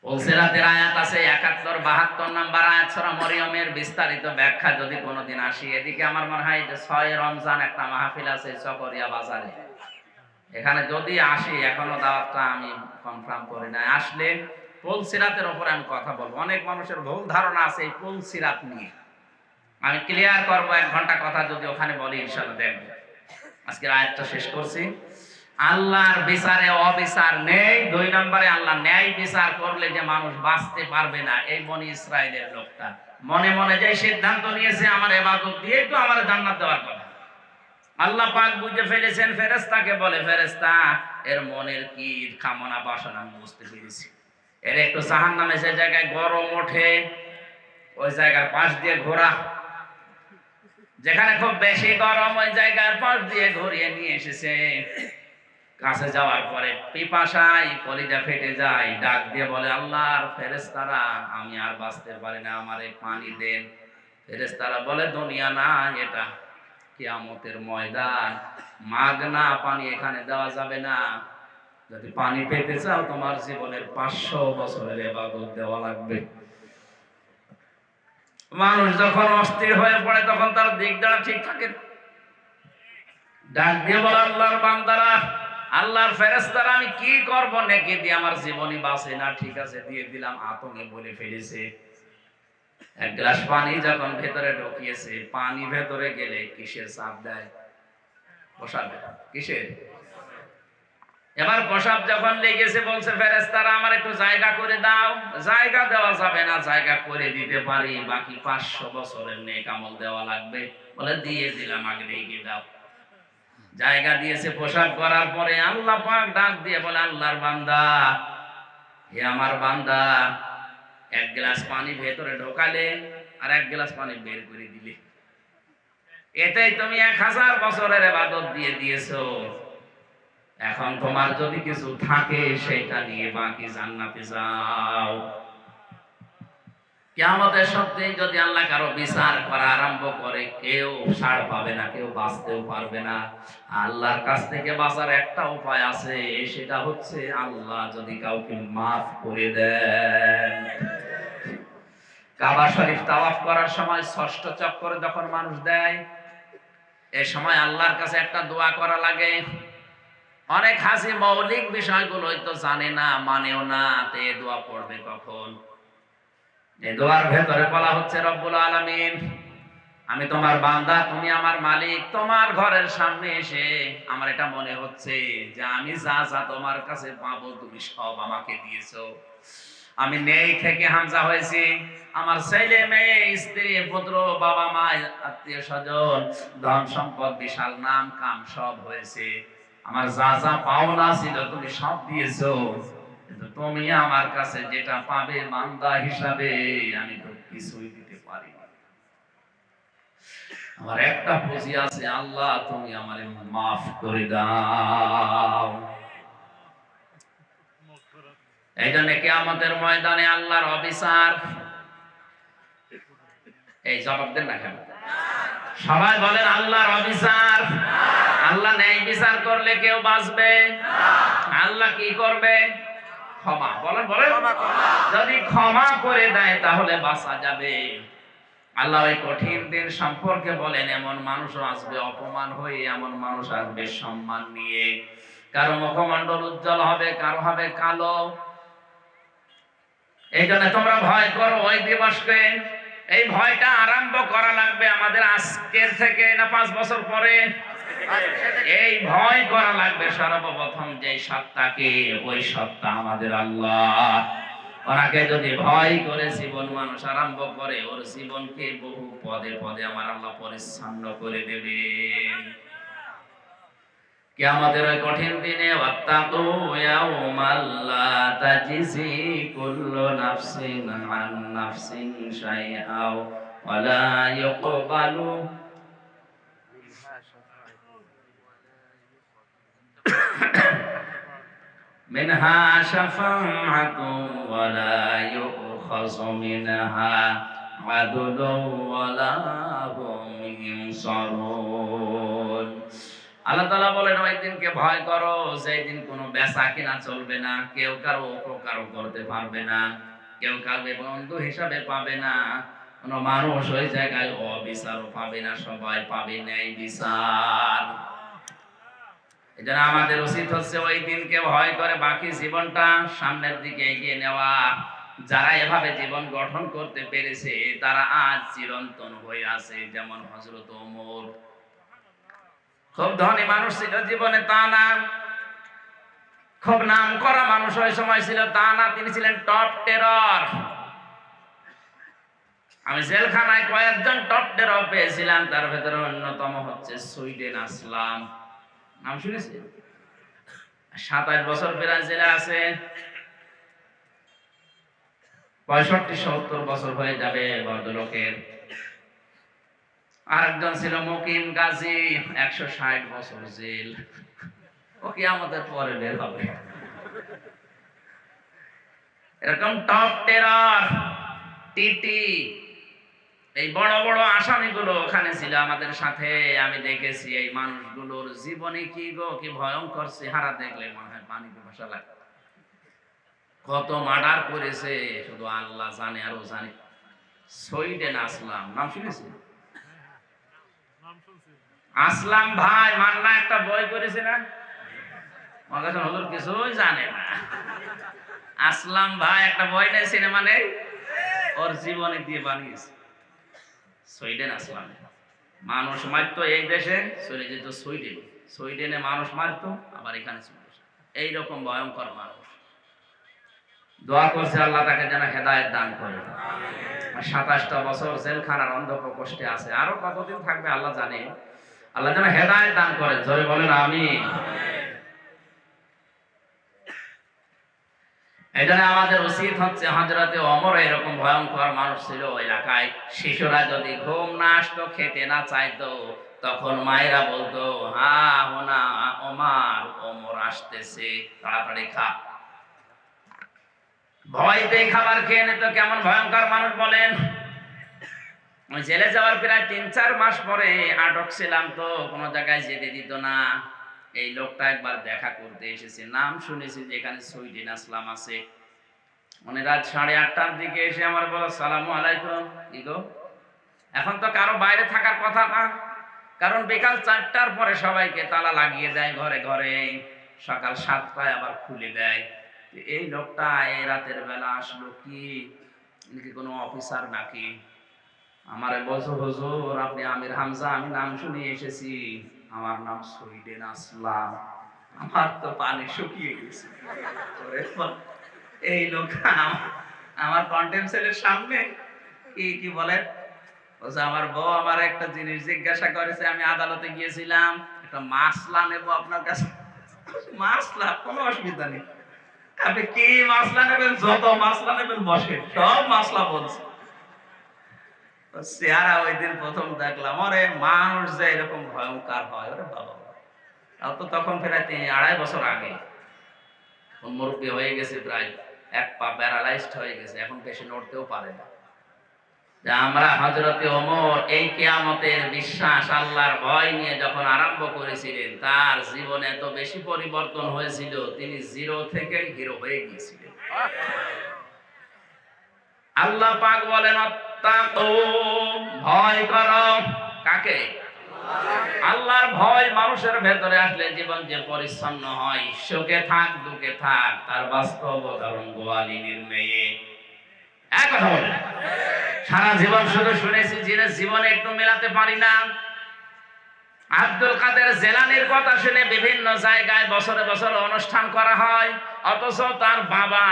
Speaker 1: পুলসিরাতের আয়াত আছে 71 72 নাম্বার আয়াত সূরা মরিয়মের বিস্তারিত ব্যাখ্যা যদি কোনোদিন আসি। এদিকে আমার মনে হয় যে 6 রমজান একটা মাহফিল আছে চকরিয়া বাজারে, এখানে যদি আসি, এখনো দাওয়াতটা আমি কনফার্ম করি না, আসলে পুলসিরাতের উপরে আমি কথা বলবো। অনেক মানুষের ভুল ধারণা আছে এই পুলসিরাত নিয়ে, আমি ক্লিয়ার করবো। 1 ঘন্টা কথা যদি ওখানে বলি ইনশাআল্লাহ দেখবেন। আজকের আয়াতটা শেষ করছি। আল্লাহর বিচারে অবিচার নেই। 2 নম্বরে আল্লাহ ন্যায় বিচার করলে যে মানুষ বাঁচতে পারবে না, এই বনি ইসরাইলের লোকটা মনে মনে যে সিদ্ধান্ত নিয়েছে আমার ইবাদত দিয়ে তো আমার জান্নাত দেওয়ার কথা, আল্লাহ পাক বুঝে ফেলেছেন। ফেরেশতাকে বলে, ফেরেশতা এর মনের কি কামনা বাসনা আমি বুঝতে পেরেছি। এর একটু জাহান্নামে যে জায়গায় গরম ওঠে, ওই জায়গার পাশ দিয়ে ঘোরা, যেখানে খুব বেশি গরম ওই জায়গার পাশ দিয়ে ঘুরিয়ে নিয়ে এসেছে। কাছে যাওয়ার পরে পিপাসায় কলিজা ফেটে যায়, ডাক দিয়ে বলে, আল্লাহর ফেরেশতারা আমি আর বাঁচতে পারি না, আমারে পানি দেন। ফেরেশতারা বলে, দুনিয়া না, এটা কিয়ামতের ময়দান, মাগনা পানি এখানে দেওয়া যাবে না। যদি পানি পেতে চাও তোমার জীবনের 500 বছরের ইবাদত দেওয়া লাগবে। মানুষ যখন অস্থির হয়ে পড়ে তখন তার দিক দ্বারা ঠিক থাকে। ডাক দিয়ে বলে, আল্লাহর বান্দারা, আল্লাহর ফেরেশতারা আমি কি করব, নেকি দিয়ে আমার জীবনই বাঁচে না। ঠিক আছে দিয়ে দিলাম। আতঙ্কে বলে ফেলেছে। 1 গ্লাস পানি যখন ভেতরে ঢুকিয়েছে, পানি ভেতরে গেলে কিসের চাপ দেয়? প্রসাব। কিসের? এবার প্রসাব যখন লেগেছে বলছে ফেরেশতারা আমার একটু জায়গা করে দাও। জায়গা দেওয়া যাবে না, জায়গা করে দিতে পারি, বাকি 500 বছরের নেক আমল দেওয়া লাগবে। বলে দিয়ে দিলাম, আগে দিয়ে দাও। জায়গা দিয়েছে। প্রসাব করার পরে আল্লাহ পাক ডাক দিয়ে বলে, আল্লাহর বান্দা, হে আমার বান্দা, 1 গ্লাস পানি ভেতরে ঢোকালে আর 1 গ্লাস পানি বের করে দিলে, এতেই তুমি 1000 বছরের ইবাদত দিয়ে দিয়েছো। এখন তোমার যদি কিছু থাকে সেটা নিয়ে বাকি জান্নাতে যাও। কিয়ামতের সত্যি যদি আল্লাহ কারো বিচার করা আরম্ভ করে, কেউ ছাড় পাবে না, কেউ বাঁচতেও পারবে না। আল্লাহর কাছ থেকে বাঁচার একটা উপায় আছে, সেটা হচ্ছে আল্লাহ যদি কাউকে মাফ করে দেন। কাবা শরীফ তাওয়াফ করার সময় 6ষ্ঠ চক্করে যখন মানুষ দেয়, এই সময় আল্লাহর কাছে একটা দোয়া করা লাগে। অনেক হাসি মৌলিক বিষয়গুলোই তো জানে না, মানেও না, তে দোয়া পড়বে কখন? এই দোয়ার ভেতরে বলা হচ্ছে, রব্বুল আলামিন, আমি তোমার বান্দা, তুমি আমার মালিক। তোমার ঘরের সামনে এসে আমার এটা মনে হচ্ছে যে আমি যা যা তোমার কাছে পাবো তুমি সব আমাকে দিয়েছো। আমি নেই থেকে হামজা হয়েছি। আমার ছেলে মেয়ে স্ত্রী পুত্র বাবা মা আত্মীয় স্বজন ধন সম্পদ বিশাল নাম কাম সব হয়েছে। আমার যা যা পাওনা ছিল তুমি সব দিয়েছো, কিন্তু তুমি আমার কাছে যেটা পাবে বান্দা হিসাবে আমি তো কিছুই দিতে পারি না। আমার একটা পুঁজি আছে, আল্লাহ তুমি আমারে মাফ করে দাও। এই জন্য কিয়ামতের ময়দানে আল্লাহর অবিচার, এই জবাব দেন না কেন? সবাই বলেন আল্লাহর অবিচার। আল্লাহ ন্যায় বিচার করলে কেউ বাঁচবে? আল্লাহ কি করবে? ক্ষমা। বলেন বলেন, যদি ক্ষমা করে দেয় তাহলে বাঁচা যাবে। আল্লাহ ওই কঠিন দিন সম্পর্কে বলেন, এমন মানুষও আসবে অপমান হয়ে, এমন মানুষ আসবে সম্মান নিয়ে। কারো মুখমণ্ডল উজ্জ্বল হবে, কারো হবে কালো। এই জন্য তোমরা ভয় করো ওই দিবসকে। এই ভয়টা আরম্ভ করা লাগবে আমাদের আজকের থেকে না 5 বছর পরে। এই ভয় করা লাগবে সর্বপ্রথম যে সত্তাকে, ওই সত্তা আমাদের আল্লাহ। ওনাকে যদি ভয় করে জীবন মানুষ আরম্ভ করে, ওর জীবনকে বহু পদে পদে আমার আল্লাহ পরিচ্ছন্ন করে দেবেন। কিয়ামতের ওই কঠিন দিনে ওয়াত্তাকু ইয়াউমাল লা তাজজি কুল্লু নাফসিন আন নাফসিন শাইআও ওয়া লা ইউকবালু মিনহা শাফাআতুন ওয়া লা ইউখাযু মিনহা আদলুন ওয়া লা হুম ইনসারুন। আল্লাহ তাআলা বলেন ওই দিনকে ভয় করো, যেই দিন কোনো বেচা কিনা চলবে না, কেউ কারো উপকারও করতে পারবে না, কেউ কাউকে বন্ধু হিসাবে পাবে না, কোনো মানুষ ওই জায়গায় অবিচারও পাবে না, সবাই পাবে ন্যায় বিচার। এজন্য আমাদের উচিত হচ্ছে ওই দিনকে ভয় করে বাকি জীবনটা সামনের দিকে এগিয়ে নেওয়া। যারা এভাবে জীবন গঠন করতে পেরেছে তারা আজ চিরন্তন হয়ে আছে। যেমন হযরত ওমর খুব ধনী মানুষ ছিল জীবনে, তা না। খুব নাম করা মানুষ ওই সময় ছিল, তা না। তিনি ছিলেন টপ টেরর। আমি জেলখানায় কয়েকজন টপ টেরর পেয়েছিলাম, তার ভেতরে অন্যতম হচ্ছে সুইডেন আসলাম। নাম শুনেছেন? 27 বছর প্রায় জেলে আছে। 65-70 বছর হয়ে যাবে ভদ্রলোকের। আরেকজন ছিল মুকিম গাজী, 160 বছর জেল। ও কিয়ামতের পরে বের হবে। এরকম টপ টেরর, টিটি, এই বড় বড় আসামিগুলো ওখানে ছিল আমাদের সাথে। আমি দেখেছি এই মানুষগুলোর জীবনে কি গো, কি ভয়ঙ্কর চেহারা, দেখলে মনে হয় পানি পিপাসা লাগে। কত মার্ডার করেছে শুধু আল্লাহ জানে, আরো জানে। সুইডেন আসলাম, নাম শুনেছেন? আসলাম ভাই মান্না একটা বই করেছে না, মগাজন হুজুর কিছুই জানে না। আসলাম ভাই একটা বই নেই, সিনেমা নেই, ওর জীবনে দিয়ে বানিয়েছে। সুইডেন আসলাম মানুষ মারতো এই দেশে, চলে যেত সুইডেন। সুইডেনে মানুষ মারতো, আবার এখানে চলে আসতো। এইরকম ভয়ঙ্কর মানুষ। দোয়া করছে আল্লাহ তাকে যেন হেদায়েত দান করে। 27টা বছর জেলখানার অন্ধ প্রকোষ্ঠে আছে, আরো কতদিন থাকবে আল্লাহ জানে। আল্লাহ যেন হেদায়েত দান করে, জোরে বলেন আমিন। এজন্য আমাদের উচিত হচ্ছে, হযরতে ওমর এরকম ভয়ঙ্কর মানুষ ছিল এলাকায়। শিশুরা যদি ঘুম না আসতো, খেতে না চাইতো, তখন মায়েরা বলতো, হা হোনা ওমর, ওমর আসতেছে, তাড়াতাড়ি খা। ভয়তে খাবার খেয়ে নিত। কেমন ভয়ঙ্কর মানুষ বলেন। জেলে যাওয়ার প্রায় 3-4 মাস পরে আটক ছিলাম, তো কোনো জায়গায় যেতে দিত না। এই লোকটা একবার দেখা করতে এসেছে, নাম শুনেছি যে এখানে সুইডেন আসলাম আছে। মানে রাত 8:30টার দিকে এসে আমার বলো, সালামু আলাইকুম। কি গো, এখন তো কারো বাইরে থাকার কথা না, কারণ বিকাল 4টার পরে সবাইকে তালা লাগিয়ে দেয় ঘরে ঘরে, সকাল 7টায় আবার খুলে দেয়। এই লোকটা এই রাতের বেলা আসলো কি, ইনি কোনো অফিসার নাকি? আমারে বলছো, হুজুর আপনি আমির হামজা, আমি নাম শুনে এসেছি, আমার নাম সুইডেন আসলাম। আমার তো পানি শুকিয়ে গেছে। এই লোক আমার কন্টেম সেলের সামনে কি কি বলে, বলছে আমার বউ আমার একটা জিনিস জিজ্ঞাসা করেছে, আমি আদালতে গিয়েছিলাম, একটা মাসলা নেব আপনার কাছে। মাসলা, কোনো অসুবিধা নেই, আপনি কি মাসলা নেবেন, যত মাসলা নেবেন বসে, সব মাসলা বলছে। চেহারা ওই দিন প্রথম দেখলাম, আরে মানুষ যে এরকম ভয়ঙ্কর হয়, ওরে বাবা। তাও তো তখন প্রায় 2.5 বছর আগে। মুরব্বী হয়ে গেছে, প্রায় এক পা প্যারালাইজড হয়ে গেছে, এখন বেশি নড়তেও পারে না। আমরা হযরতে ওমর এই কিয়ামতের বিশ্বাস, আল্লাহর ভয় নিয়ে যখন আরম্ভ করেছিলেন, তার জীবনে এত বেশি পরিবর্তন হয়েছিল, তিনি জিরো থেকে হিরো হয়ে গিয়েছিলেন। আল্লাহ পাক বলেন, আত্তাকু, ভয় করো। কাকে? আল্লাহর ভয় মানুষের ভেতরে আসলে জীবন যে পরিচ্ছন্ন হয়, সুখে থাক দুঃখে থাক, তার বাস্তব উদাহরণ গোয়ালিনীর মেয়ে। এক কথা বলেন, সারা জীবন শুধু শুনেছি, জীবনে একটু মেলাতে পারি না। আব্দুল কাদের জেলানির কথা শুনে বিভিন্ন জায়গায় বছরে বছরে অনুষ্ঠান করা হয়, অথচ তার বাবা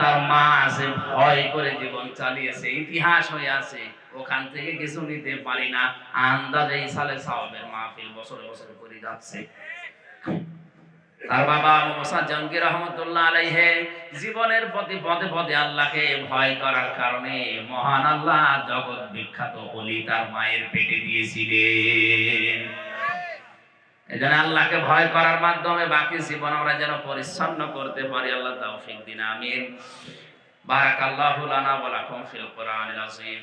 Speaker 1: তার মা আছে, ভয় করে জীবন চালিয়েছে, ইতিহাস হয়ে আছে, ওখান থেকে কিছু নিতে পারি না। আন্দাজে ইসালে সাওয়াবের মাহফিল বছরে বছরে করে যাচ্ছে। তার বাবা আবু মুসা জঙ্গি রহমতুল্লাহ আলাইহি জীবনের প্রতি পদে পদে আল্লাহকে ভয় করার কারণে মহান আল্লাহ জগৎ বিখ্যাত ওলি তার মায়ের পেটে দিয়েছিলেন। এজন্য আল্লাহকে ভয় করার মাধ্যমে বাকি জীবন আমরা যেন পরিচ্ছন্ন করতে পারি, আল্লাহ তৌফিক দিন, আমিন। বারাকাল্লাহু লানা ওয়া লাকুম ফিল কোরআনিল আযীম।